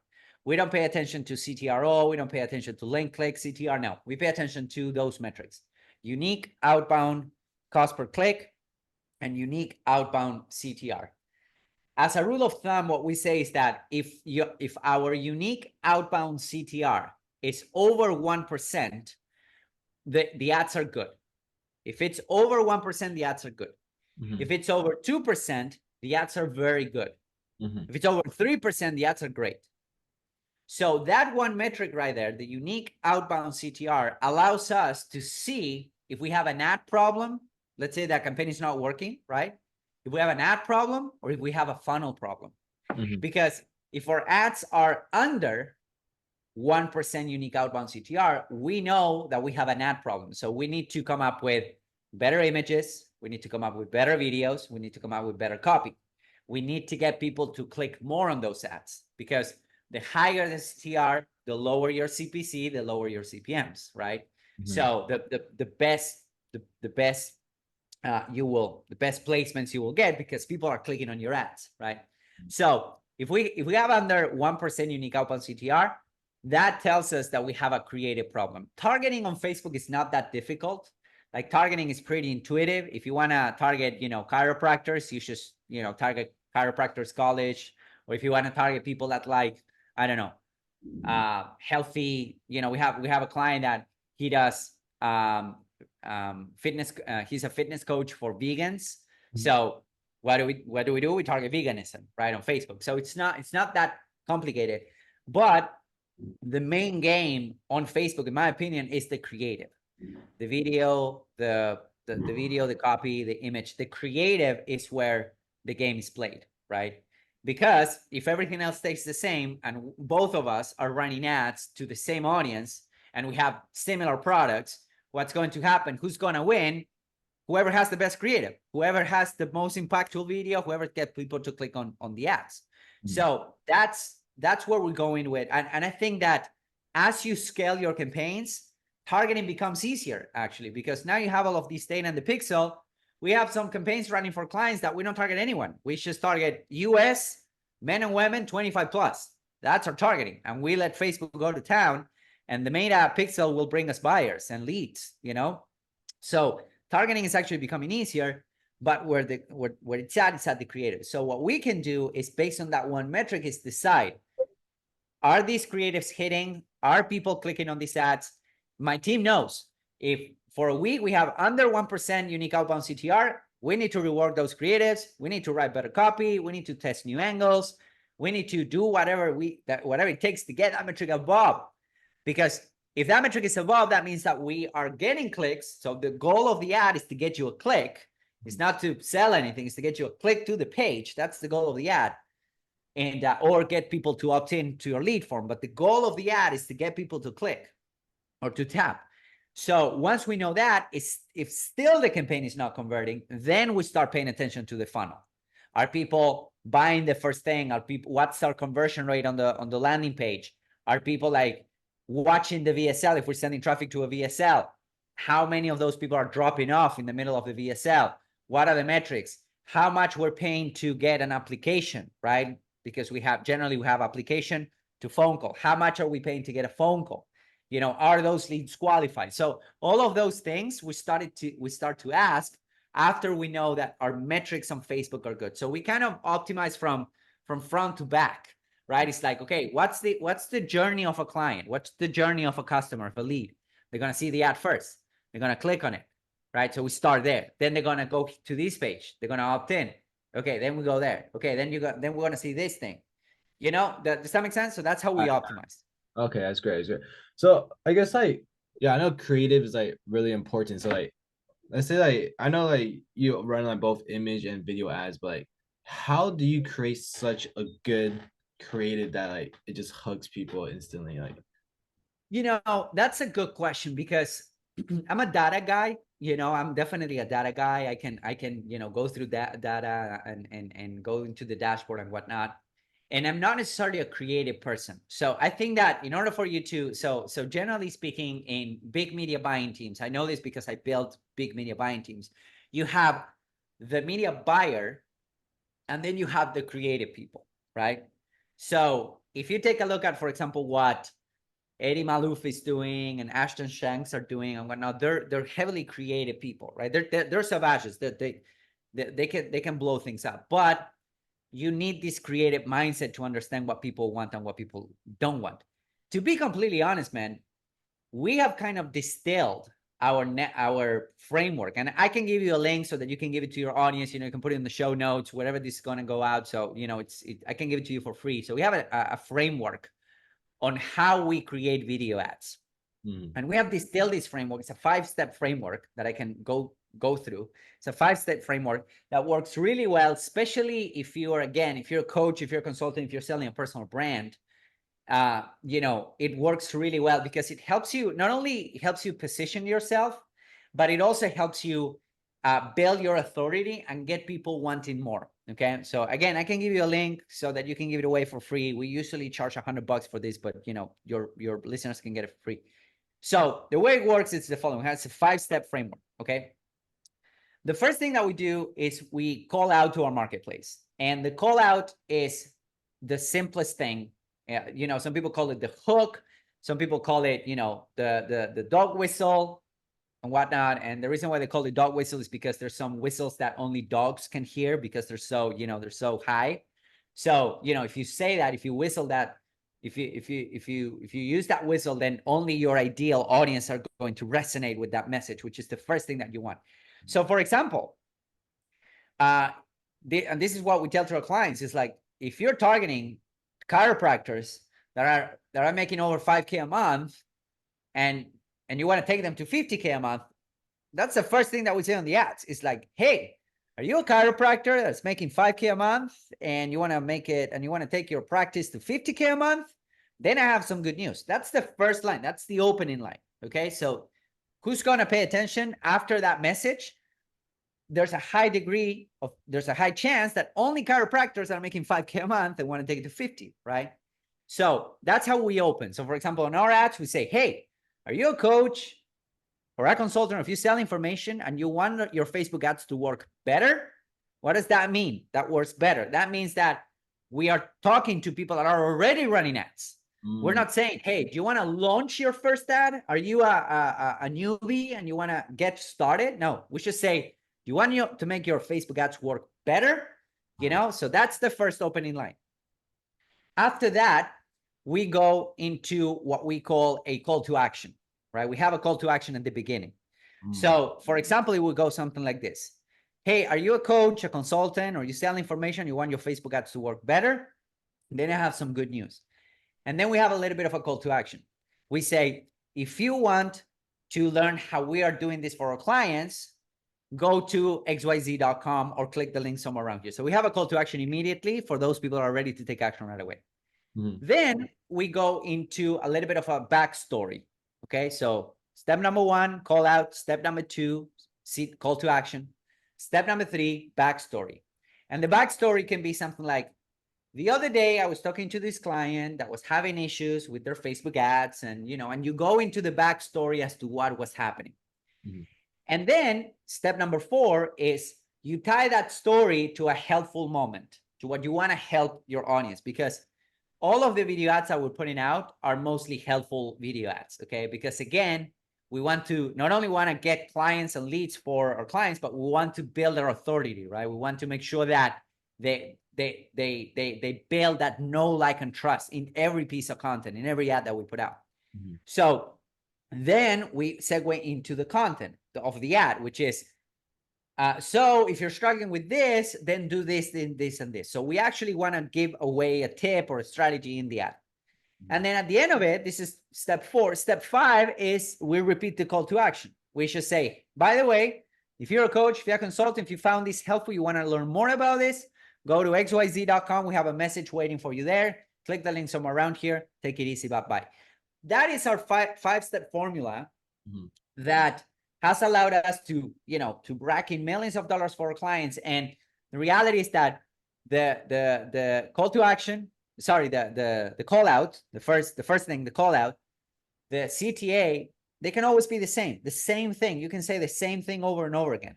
We don't pay attention to CTRO. We don't pay attention to link click, CTR. No, we pay attention to those metrics: unique outbound cost per click and unique outbound CTR. As a rule of thumb, what we say is that if our unique outbound CTR is over 1%, the ads are good. If it's over 1%, the ads are good. If it's over 2%, the ads are very good. If it's over 3%, the ads are great. So that one metric right there, the unique outbound CTR, allows us to see if we have an ad problem. Let's say that campaign is not working, right? If we have an ad problem or if we have a funnel problem. Because if our ads are under 1% unique outbound CTR, we know that we have an ad problem. So we need to come up with better images. We need to come up with better videos. We need to come up with better copy. We need to get people to click more on those ads, because the higher the CTR, the lower your CPC, the lower your CPMs, right? So the best placements you will get, because people are clicking on your ads, right? So if we have under 1% unique outbound CTR, that tells us that we have a creative problem. Targeting on Facebook is not that difficult. Like, targeting is pretty intuitive. If you want to target, chiropractors, you just, target chiropractors college. Or if you want to target people that like, I don't know, healthy, we have a client that he does fitness. He's a fitness coach for vegans. So what do we do? We target veganism, right, on Facebook. So it's not that complicated. But the main game on Facebook, in my opinion, is the creative, the video, the video, the copy, the image. The creative is where the game is played, right? Because if everything else stays the same and both of us are running ads to the same audience and we have similar products, what's going to happen? Who's going to win? Whoever has the best creative, whoever has the most impactful video, whoever gets people to click on the ads. So that's where we're going with. And I think that as you scale your campaigns, targeting becomes easier, actually, because now you have all of these data in the pixel. We have some campaigns running for clients that we don't target anyone. We just target US men and women 25 plus. That's our targeting. And we let Facebook go to town, and the meta pixel will bring us buyers and leads, So targeting is actually becoming easier, but where it's at the creative. So what we can do is, based on that one metric, is decide, are these creatives hitting? Are people clicking on these ads? My team knows if for a week we have under 1% unique outbound CTR, we need to rework those creatives. We need to write better copy. We need to test new angles. We need to do whatever it takes to get that metric above. Because if that metric is above, that means that we are getting clicks. So the goal of the ad is to get you a click. It's not to sell anything. It's to get you a click to the page. That's the goal of the ad. And or get people to opt in to your lead form. But the goal of the ad is to get people to click or to tap. So once we know that, if still the campaign is not converting, then we start paying attention to the funnel. Are people buying the first thing? What's our conversion rate on the landing page? Are people like watching the VSL? If we're sending traffic to a VSL, how many of those people are dropping off in the middle of the VSL? What are the metrics? How much we're paying to get an application, right? Because generally we have application to phone call. How much are we paying to get a phone call? Are those leads qualified? So all of those things we start to ask after we know that our metrics on Facebook are good. So we kind of optimize from front to back, right? It's like, okay, what's the journey of a client? What's the journey of a customer, of a lead? They're going to see the ad first. They're going to click on it. right? So we start there. Then they're gonna go to this page. They're gonna opt in. Okay, then we go there. Okay, then we're gonna see this thing. You know, does that make sense? So that's how we optimize. Okay, that's great. That's great. So I guess like yeah, I know creative is like really important. So like let's say like I know like you run like both image and video ads, but like how do you create such a good creative that like it just hooks people instantly? Like You know, that's a good question because I'm a data guy. You know, I'm definitely a data guy. I can, you know, go through that data and go into the dashboard and whatnot. And I'm not necessarily a creative person. So I think that in order for you to, so generally speaking, in big media buying teams, I know this because I built big media buying teams. You have the media buyer, and then you have the creative people, right? So if you take a look at, for example, what Eddie Malouf is doing and Ashton Shanks are doing and whatnot, they're heavily creative people, right? They're savages. They can blow things up, but you need this creative mindset to understand what people want and what people don't want. To be completely honest, man, we have kind of distilled our framework, and I can give you a link so that you can give it to your audience. You know, you can put it in the show notes, wherever this is going to go out. So you know, I can give it to you for free. So we have a framework on how we create video ads. And we have distilled this framework. It's a 5-step framework that I can go through. It's a 5-step framework that works really well, especially if you're a coach, if you're a consultant, if you're selling a personal brand. You know, it works really well because it helps you, not only helps you position yourself, but it also helps you build your authority and get people wanting more. Okay, so again, I can give you a link so that you can give it away for free. We usually charge $100 for this, but you know, your listeners can get it for free. So the way it works is the following. It's a 5-step framework. Okay, the first thing that we do is we call out to our marketplace, and the call out is the simplest thing. You know, some people call it the hook, some people call it, you know, the dog whistle and whatnot. And the reason why they call it dog whistle is because there's some whistles that only dogs can hear because they're so, you know, they're so high. So, you know, if you say that, if you whistle that, if you use that whistle, then only your ideal audience are going to resonate with that message, which is the first thing that you want. So for example, and this is what we tell to our clients, is like, if you're targeting chiropractors that are making over 5K a month, and you want to take them to 50K a month, that's the first thing that we say on the ads. It's like, hey, are you a chiropractor that's making 5K a month and you want to make it, and you want to take your practice to 50K a month? Then I have some good news. That's the first line. That's the opening line. Okay, so who's going to pay attention after that message? There's a high chance that only chiropractors that are making 5K a month and want to take it to 50, right? So that's how we open. So for example, on our ads, we say, hey, are you a coach or a consultant? If you sell information and you want your Facebook ads to work better, what does that mean? That works better. That means that we are talking to people that are already running ads. We're not saying, hey, do you want to launch your first ad? Are you a newbie and you want to get started? No, we should say, do you want to make your Facebook ads work better? You know, so that's the first opening line. After that, we go into what we call a call to action, right? We have a call to action at the beginning. So for example, it would go something like this. Hey, are you a coach, a consultant, or you sell information, you want your Facebook ads to work better? Then I have some good news. And then we have a little bit of a call to action. We say, if you want to learn how we are doing this for our clients, go to xyz.com or click the link somewhere around here. So we have a call to action immediately for those people that are ready to take action right away. Then we go into a little bit of a backstory. Okay, so step number 1, call out. Step number 2, call to action. Step number 3, backstory. And the backstory can be something like, the other day I was talking to this client that was having issues with their Facebook ads, and you know, and you go into the backstory as to what was happening. And then step number 4 is you tie that story to a helpful moment, to what you want to help your audience, because all of the video ads that we're putting out are mostly helpful video ads, okay? Because again, we want to not only want to get clients and leads for our clients, but we want to build their authority, right? We want to make sure that they build that know, like, and trust in every piece of content, in every ad that we put out. So then we segue into the content. of the ad, which is, so if you're struggling with this, then do this, then this, and this. So we actually want to give away a tip or a strategy in the ad. And then at the end of it, this is step 4. Step 5 is we repeat the call to action. We should say, by the way, if you're a coach, if you're a consultant, if you found this helpful, you want to learn more about this, go to xyz.com. We have a message waiting for you there. Click the link somewhere around here. Take it easy. Bye-bye. That is our five-step formula that has allowed us to, to rack in millions of dollars for our clients. And the reality is that the call to action, sorry, the call out, the first thing, the call out, the CTA, they can always be the same thing. You can say the same thing over and over again.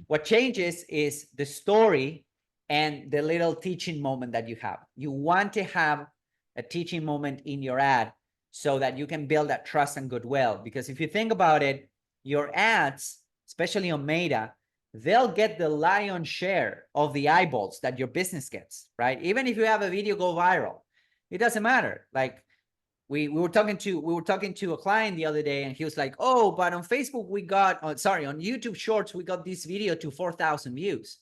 What changes is the story and the little teaching moment that you have. You want to have a teaching moment in your ad so that you can build that trust and goodwill. Because if you think about it, your ads, especially on Meta, they'll get the lion's share of the eyeballs that your business gets, right? Even if you have a video go viral, it doesn't matter. Like we were talking to a client the other day, and he was like, oh, but on Facebook we got, on YouTube Shorts, we got this video to 4,000 views.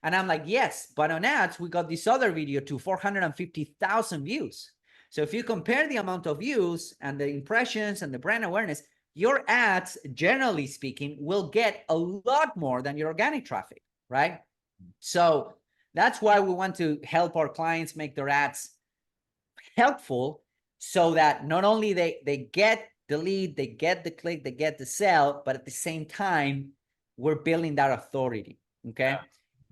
And I'm like, yes, but on ads, we got this other video to 450,000 views. So if you compare the amount of views and the impressions and the brand awareness, your ads, generally speaking, will get a lot more than your organic traffic, right? So that's why we want to help our clients make their ads helpful, so that not only they get the lead, they get the click, they get the sell, but at the same time, we're building that authority, okay? Yeah.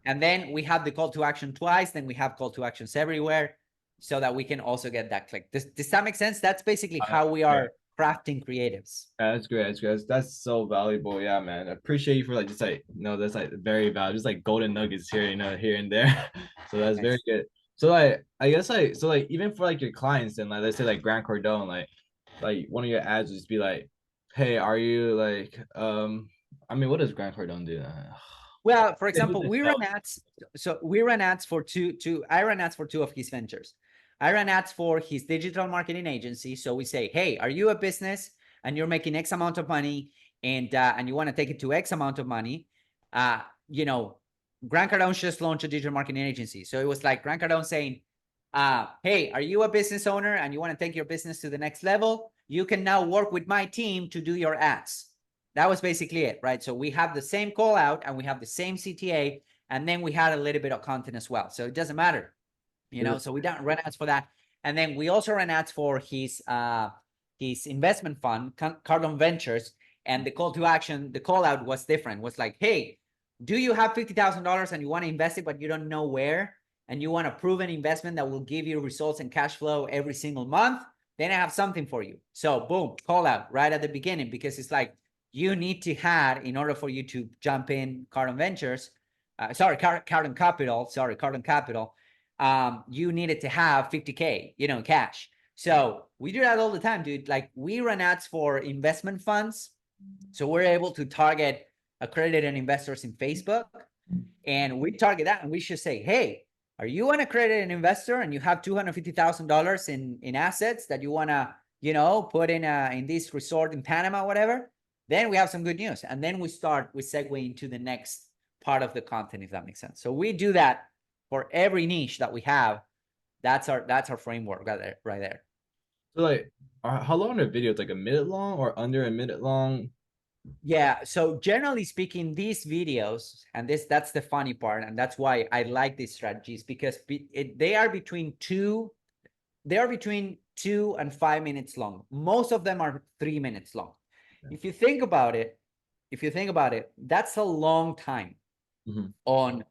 And then we have the call to action twice, then we have call to actions everywhere, so that we can also get that click. Does that make sense? That's basically how we are crafting creatives. Yeah, that's great. That's great. That's so valuable. Yeah, man. I appreciate you for like just like that's like very valuable. Just like golden nuggets here, here and there. So that's very good. So like I guess like so like even for like your clients and like let's say like Grant Cardone, like one of your ads would just be like, hey, are you like I mean what does Grant Cardone do? Well, for example, we run ads. So we run ads for I run ads for 2 of his ventures. I run ads for his digital marketing agency. So we say, hey, are you a business and you're making X amount of money and you want to take it to X amount of money? Grant Cardone just launched a digital marketing agency. So it was like Grant Cardone saying, hey, are you a business owner and you want to take your business to the next level? You can now work with my team to do your ads. That was basically it, right? So we have the same call out and we have the same CTA, and then we had a little bit of content as well. So it doesn't matter, so we don't run ads for that. And then we also ran ads for his investment fund, Cardone Ventures, and the call to action, the call out was different. It was like, hey, do you have $50,000 and you want to invest it, but you don't know where, and you want a proven investment that will give you results and cash flow every single month? Then I have something for you. So boom, call out right at the beginning, because it's like, you need to have, in order for you to jump in Cardone Ventures, Cardone Capital, you needed to have 50K, cash. So we do that all the time, dude. Like we run ads for investment funds. So we're able to target accredited investors in Facebook, and we target that, and we should say, hey, are you an accredited investor and you have $250,000 in assets that you want to, put in this resort in Panama, whatever? Then we have some good news. And then we segue into the next part of the content, if that makes sense. So we do that for every niche that we have. That's our framework right there. So like, how long are videos? Like a minute long or under a minute long? Yeah. So generally speaking, these videos, and that's the funny part, and that's why I like these strategies, because they are between 2 and 5 minutes long. Most of them are 3 minutes long. If you think about it, that's a long time on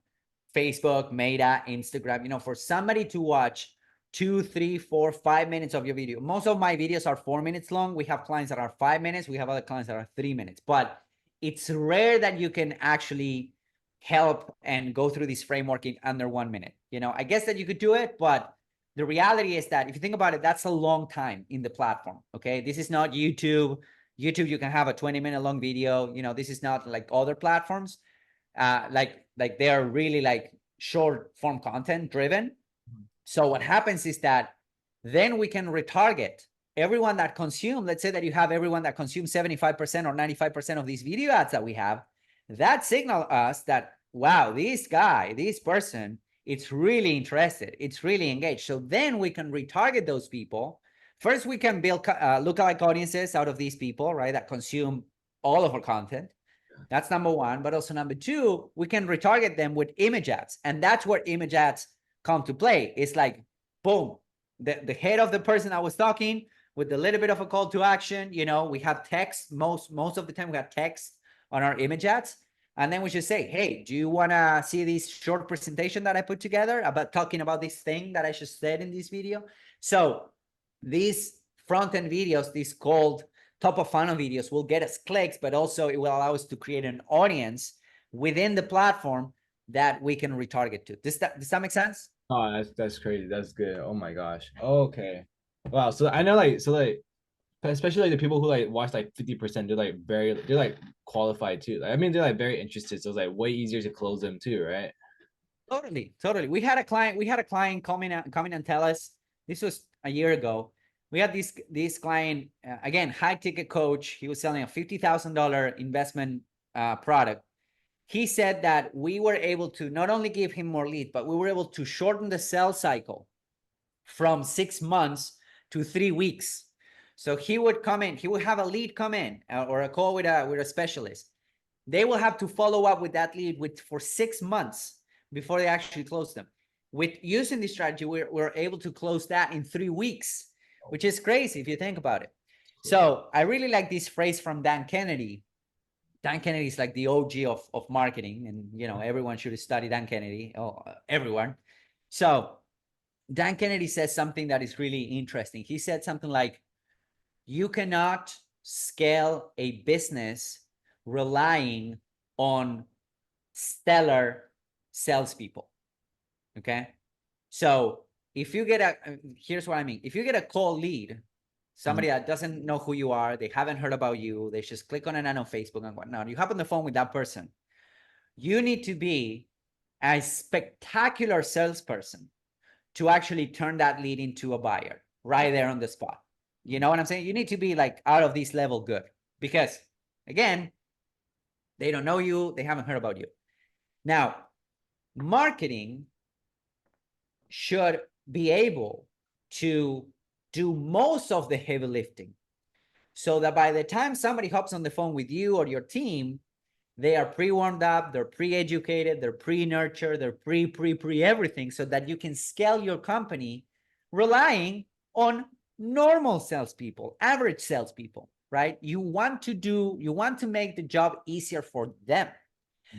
Facebook, Meta, Instagram, for somebody to watch 2, 3, 4, 5 minutes of your video. Most of my videos are 4 minutes long. We have clients that are 5 minutes. We have other clients that are 3 minutes, but it's rare that you can actually help and go through this framework in under 1 minute. I guess that you could do it, but the reality is that if you think about it, that's a long time in the platform. Okay. This is not YouTube. You can have a 20-minute long video. This is not like other platforms. Like they are really like short form content driven. So what happens is that then we can retarget everyone that consume, let's say that you have everyone that consumes 75% or 95% of these video ads that we have, that signal us that, wow, this guy, this person, it's really interested, it's really engaged. So then we can retarget those people. First, we can build lookalike audiences out of these people, right, that consume all of our content. That's number one. But also number two, we can retarget them with image ads. And that's where image ads come to play. It's like, boom, the head of the person I was talking with a little bit of a call to action. You know, we have text. Most of the time we have text on our image ads. And then we just say, hey, do you want to see this short presentation that I put together about talking about this thing that I just said in this video? So these front-end videos, these called top of funnel videos, will get us clicks, but also it will allow us to create an audience within the platform that we can retarget to. Does that make sense? Oh, that's crazy. That's good. Oh my gosh. Okay. Wow. So I know like especially like the people who like watch like 50%, they're like qualified too. Like, I mean they're like very interested. So it's like way easier to close them too, right? Totally. We had a client coming and tell us, this was a year ago. We had this client, again, high ticket coach. He was selling a $50,000 investment product. He said that we were able to not only give him more lead, but we were able to shorten the sales cycle from 6 months to 3 weeks. So he would come in, he would have a lead come in or a call with a specialist. They will have to follow up with that lead for 6 months before they actually close them. With using this strategy, we're able to close that in 3 weeks, which is crazy if you think about it. So I really like this phrase from Dan Kennedy. Dan Kennedy is like the OG of marketing, and you know everyone should study Dan Kennedy. Oh, everyone. So Dan Kennedy says something that is really interesting. He said something like, you cannot scale a business relying on stellar salespeople. Okay. So if you get here's what I mean. If you get a cold lead, somebody that doesn't know who you are, they haven't heard about you, they just click on an ad on Facebook and whatnot, you hop on the phone with that person. You need to be a spectacular salesperson to actually turn that lead into a buyer right there on the spot. You know what I'm saying? You need to be like out of this level good, because again, they don't know you, they haven't heard about you. Now, marketing should be able to do most of the heavy lifting, so that by the time somebody hops on the phone with you or your team, they are pre-warmed up, they're pre-educated, they're pre-nurtured, they're pre everything, so that you can scale your company relying on normal salespeople, average salespeople, right? You want to make the job easier for them.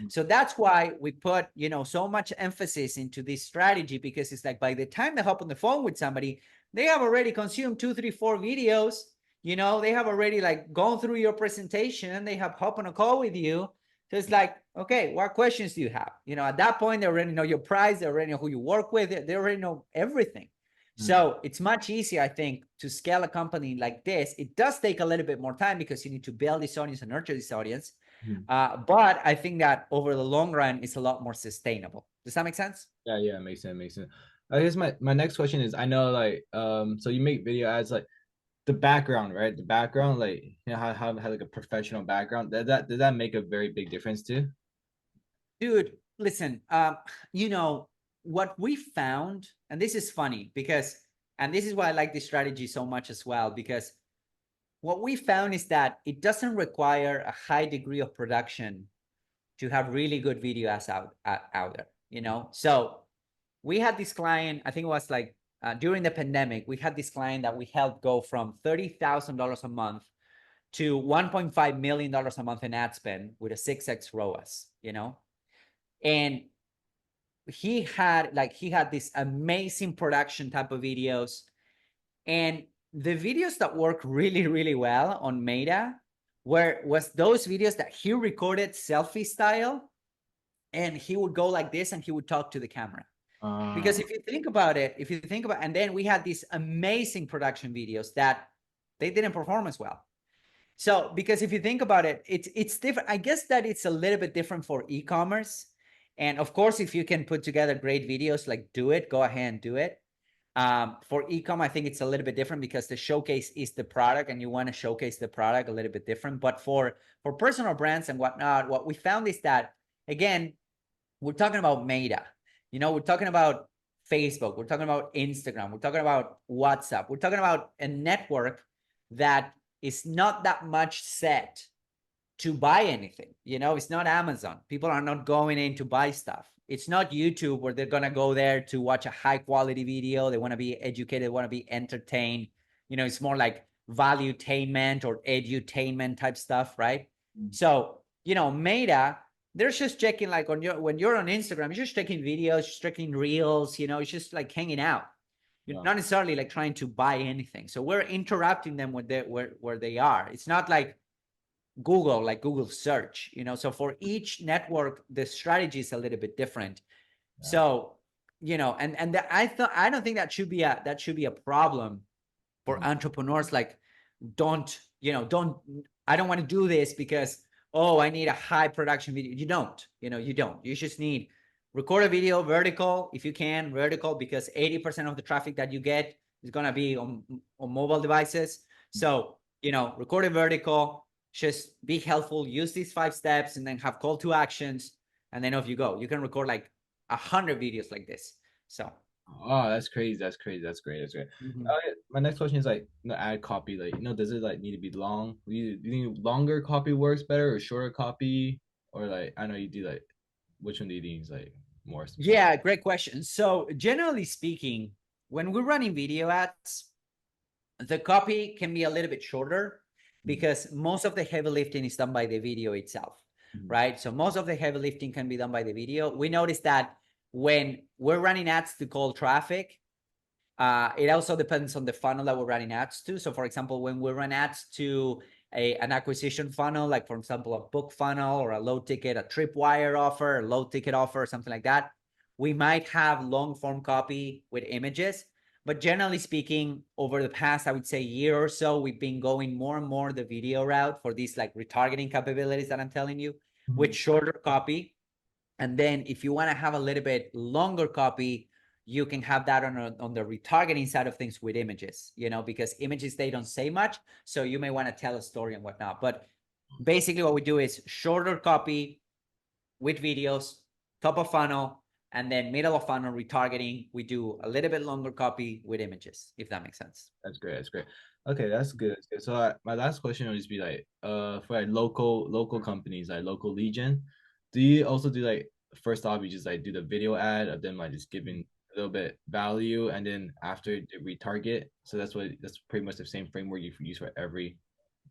So that's why we put, so much emphasis into this strategy, because it's like by the time they hop on the phone with somebody, they have already consumed 2, 3, 4 videos. They have already like gone through your presentation. They have hop on a call with you. So it's like, okay, what questions do you have? At that point, they already know your price. They already know who you work with. They already know everything. So it's much easier, I think, to scale a company like this. It does take a little bit more time because you need to build this audience and nurture this audience. But I think that over the long run, it's a lot more sustainable. Does that make sense? Yeah, makes sense. I guess my next question is, I know like so you make video ads, like the background, right? The background, like how like a professional background. Does that make a very big difference too? Dude, listen, what we found, and this is funny and this is why I like this strategy so much as well, because what we found is that it doesn't require a high degree of production to have really good video ads out there, So we had this client, I think it was like during the pandemic, we had this client that we helped go from $30,000 a month to $1.5 million a month in ad spend with a 6x ROAS, and he had this amazing production type of videos. And the videos that work really, really well on Meta was those videos that he recorded selfie style, and he would go like this and he would talk to the camera. Because if you think about, and then we had these amazing production videos that they didn't perform as well. So, because if you think about it, it's different. I guess that it's a little bit different for e-commerce. And of course, if you can put together great videos, like do it, go ahead and do it. For ecom, I think it's a little bit different because the showcase is the product and you want to showcase the product a little bit different. But for personal brands and whatnot, what we found is that, again, we're talking about Meta. We're talking about Facebook. We're talking about Instagram. We're talking about WhatsApp. We're talking about a network that is not that much set to buy anything. It's not Amazon. People are not going in to buy stuff. It's not YouTube where they're going to go there to watch a high quality video. They want to be educated, they want to be entertained. It's more like valuetainment or edutainment type stuff, right? So, Meta, they're just checking, like, when you're on Instagram, you're just checking videos, just checking reels, it's just like hanging out. You're not necessarily like trying to buy anything. So we're interrupting them where they are. It's not like Google, like Google search, so for each network, the strategy is a little bit different. Yeah. So, I don't think that should be a problem for entrepreneurs. Like, don't, I don't want to do this because, I need a high production video. You don't. You just need record a video vertical if you can, vertical, because 80% of the traffic that you get is going to be on mobile devices. So, record a vertical, just be helpful, use these 5 steps, and then have call to actions. And then off you go. You can record like 100 videos like this. So. Oh, that's crazy. That's crazy. That's great. That's great. My next question is like, ad copy. Like, does it like need to be long? Do you think longer copy works better or shorter copy? Or like, I know you do like, which one do you think is like more? Yeah, great question. So generally speaking, when we're running video ads, the copy can be a little bit shorter because most of the heavy lifting is done by the video itself, right? So most of the heavy lifting can be done by the video. We noticed that when we're running ads to call traffic, it also depends on the funnel that we're running ads to. So for example, when we run ads to an acquisition funnel, like for example, a book funnel or a low ticket, a tripwire offer, a low ticket offer, something like that, we might have long form copy with images. But generally speaking, over the past, I would say, year or so, we've been going more and more the video route for these like retargeting capabilities that I'm telling you, with shorter copy. And then if you want to have a little bit longer copy, you can have that on the retargeting side of things with images, because images, they don't say much. So you may want to tell a story and whatnot. But basically what we do is shorter copy with videos, top of funnel, and then middle of funnel retargeting. We do a little bit longer copy with images, if that makes sense. That's great. That's great. Okay, that's good. That's good. So my last question would just be like, for like local companies, like local Legion, do you also do like, first off, you just like do the video ad of them like just giving a little bit value, and then after they retarget? So that's pretty much the same framework you use for every.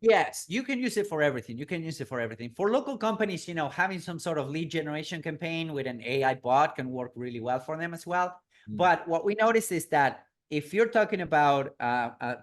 Yes, you can use it for everything. You can use it for everything. For local companies, having some sort of lead generation campaign with an AI bot can work really well for them as well. But what we notice is that if you're talking about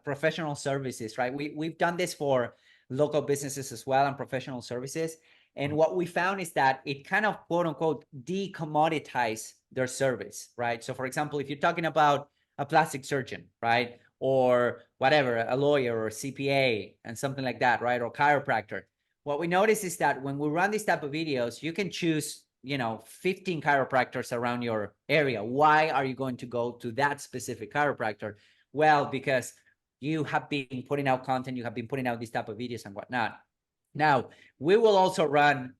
professional services, right? We've done this for local businesses as well and professional services. And what we found is that it kind of, quote unquote, decommoditize their service, right? So for example, if you're talking about a plastic surgeon, right? Or whatever, a lawyer or a CPA and something like that, right? Or chiropractor. What we notice is that when we run these type of videos, you can choose, 15 chiropractors around your area. Why are you going to go to that specific chiropractor? Well, because you have been putting out content, you have been putting out these type of videos and whatnot. Now, we will also run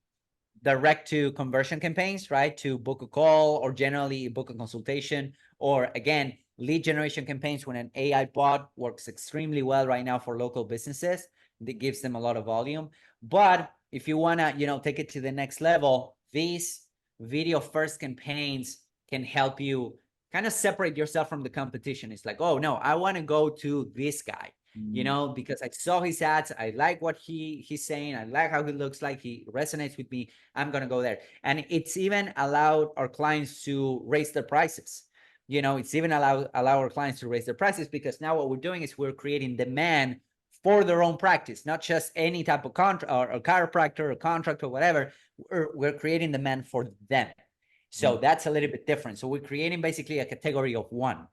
direct to conversion campaigns, right? To book a call or generally book a consultation, or again, lead generation campaigns when an AI bot works extremely well right now for local businesses. That gives them a lot of volume. But if you want to, take it to the next level, these video first campaigns can help you kind of separate yourself from the competition. It's like, oh no, I want to go to this guy, because I saw his ads. I like what he's saying. I like how he looks like. He resonates with me. I'm going to go there. And it's even allowed our clients to raise their prices. It's even allow our clients to raise their prices, because now what we're doing is we're creating demand for their own practice, not just any type of contract or a chiropractor or contract or whatever. We're creating demand for them. So that's a little bit different. So we're creating basically a category of one.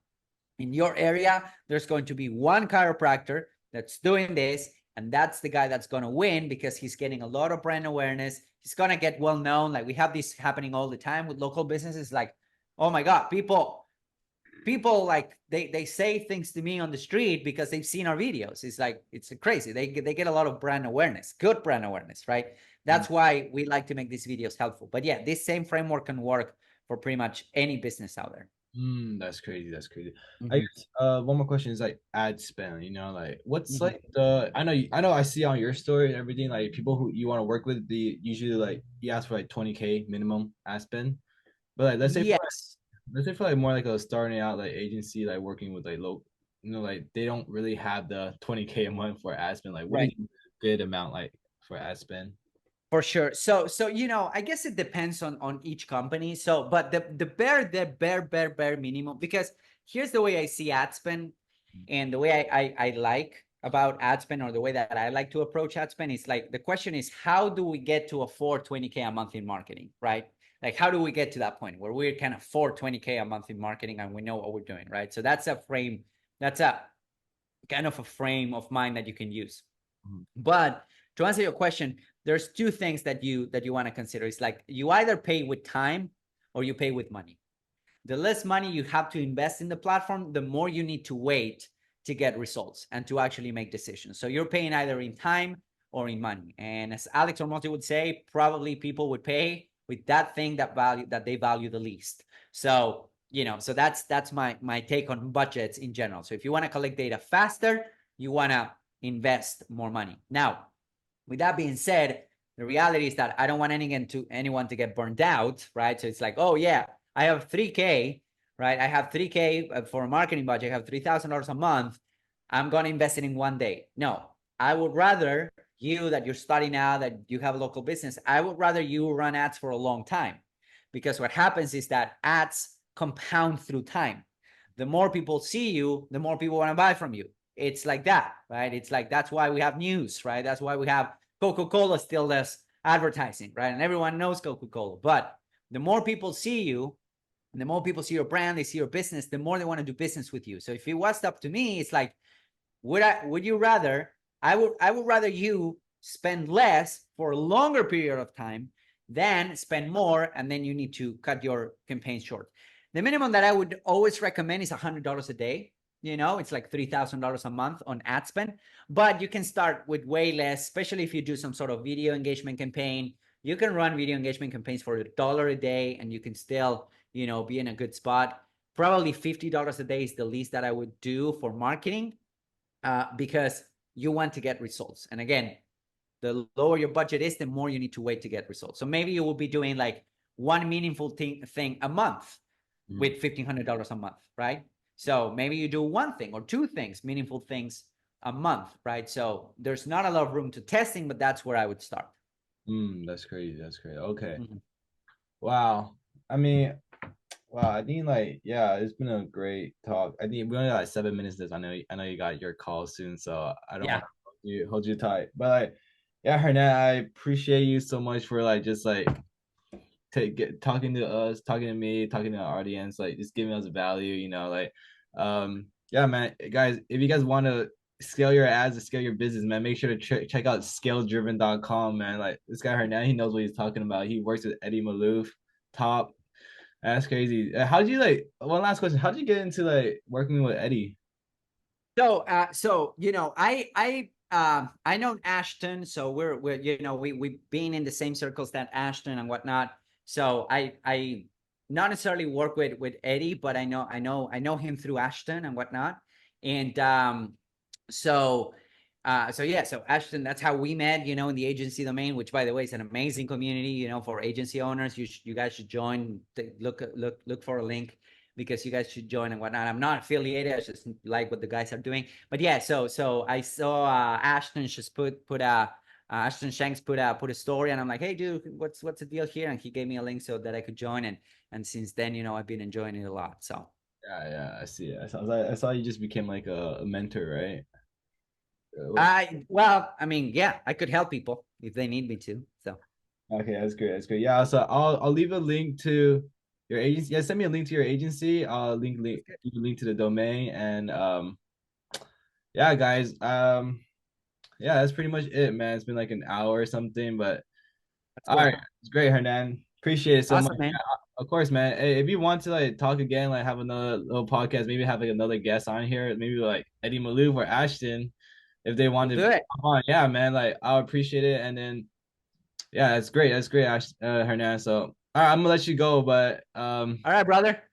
In your area, there's going to be one chiropractor that's doing this, and that's the guy that's going to win because he's getting a lot of brand awareness. He's going to get well known. Like, we have this happening all the time with local businesses. Like, oh my God, people people like they say things to me on the street because they've seen our videos. It's like it's crazy. They get a lot of brand awareness, good brand awareness, right? Mm, That's why we like to make these videos helpful. But yeah, this same framework can work for pretty much any business out there. that's crazy. That's crazy. I Mhm. guess one more question is like ad spend, like what's Mhm. like the I know I see on your story and everything, like people who you want to work with, the usually like you ask for like 20K minimum ad spend. But like Yes, let's say for like more like a starting out like agency, like working with like low, like they don't really have the 20K a month for ad spend. Like what is right. a good amount like for ad spend? For sure. So I guess it depends on each company. So, but the bare minimum, because here's the way I see ad spend, and the way I like about ad spend, or the way that I like to approach ad spend, is like the question is, how do we get to afford 20K a month in marketing, right? Like, how do we get to that point where we can afford 20K a month in marketing and we know what we're doing, right? So that's a frame, that's a kind of a frame of mind that you can use. Mhm. But to answer your question, there's two things that you want to consider. It's like you either pay with time or you pay with money. The less money you have to invest in the platform, the more you need to wait to get results and to actually make decisions. So you're paying either in time or in money. And as Alex Ormonti would say, probably people would pay with that thing that they value the least. So so that's my take on budgets in general. So if you want to collect data faster, you want to invest more money. Now, with that being said, the reality is that I don't want anyone to get burned out, right? So it's like, oh yeah, I have 3K, right? I have 3K for a marketing budget. I have $3,000 a month. I'm going to invest it in one day. No, I would rather you, that you're starting out, that you have a local business, I would rather you run ads for a long time, because what happens is that ads compound through time. The more people see you, the more people want to buy from you. It's like that, right? It's like, that's why we have news, right? That's why we have Coca-Cola still does advertising, right? And everyone knows Coca-Cola. But the more people see you, and the more people see your brand, they see your business, the more they want to do business with you. So if it was up to me, it's like, would you rather, I would rather you spend less for a longer period of time than spend more and then you need to cut your campaign short. The minimum that I would always recommend is $100 a day. It's like $3,000 a month on ad spend, but you can start with way less, especially if you do some sort of video engagement campaign. You can run video engagement campaigns for $1 a day and you can still, be in a good spot. Probably $50 a day is the least that I would do for marketing, because you want to get results. And again, the lower your budget is, the more you need to wait to get results. So maybe you will be doing like one meaningful thing a month Mhm. with $1,500 a month, right? So maybe you do one thing or two things, meaningful things a month, right? So there's not a lot of room to testing, but that's where I would start. That's crazy. That's crazy. Okay. Mhm. Wow. I mean, wow. I think like yeah, it's been a great talk. I think we only got like 7 minutes left. I know you got your call soon, so I don't want Yeah, to hold you tight. But like, yeah, Hernan, I appreciate you so much for like just like talking to us, talking to me, talking to our audience, like just giving us value. Like, yeah, man, guys, if you guys want to scale your ads and scale your business, man, make sure to check out scaledriven.com, man. Like this guy Hernan, he knows what he's talking about. He works with Eddie Malouf, top. That's crazy. How did you like? One last question. How did you get into like working with Eddie? So I know Ashton, so we're we've been in the same circles that Ashton and whatnot. So I not necessarily work with Eddie, but I know him through Ashton and whatnot. And so so yeah, so Ashton, that's how we met, in the agency domain, which by the way is an amazing community, for agency owners. You guys should join. Look for a link, because you guys should join and whatnot. I'm not affiliated. I just like what the guys are doing. But yeah, so I saw Ashton just put a Ashton Shanks put a story, and I'm like, hey dude, what's the deal here? And he gave me a link so that I could join, and since then, I've been enjoying it a lot. So Yeah, I see it. I saw you just became like a mentor, right? I mean, yeah, I could help people if they need me to. So Okay, that's great. That's great. Yeah, so I'll leave a link to your agency. Yeah, send me a link to your agency. I'll give you a link to the domain and yeah, guys. Yeah, that's pretty much it, man. It's been like an hour or something, but that's all cool. right, it's great, Hernan. Appreciate it so much. Awesome, man. Yeah, of course, man. Hey, if you want to like talk again, like have another little podcast, maybe have like another guest on here, maybe like Eddie Malouf or Ashton, if they We'll wanted do to it. come on. Yeah, man. Like I would appreciate it. And then yeah, that's great. That's great, Hernan. So all right, I'm gonna let you go, but All right, brother.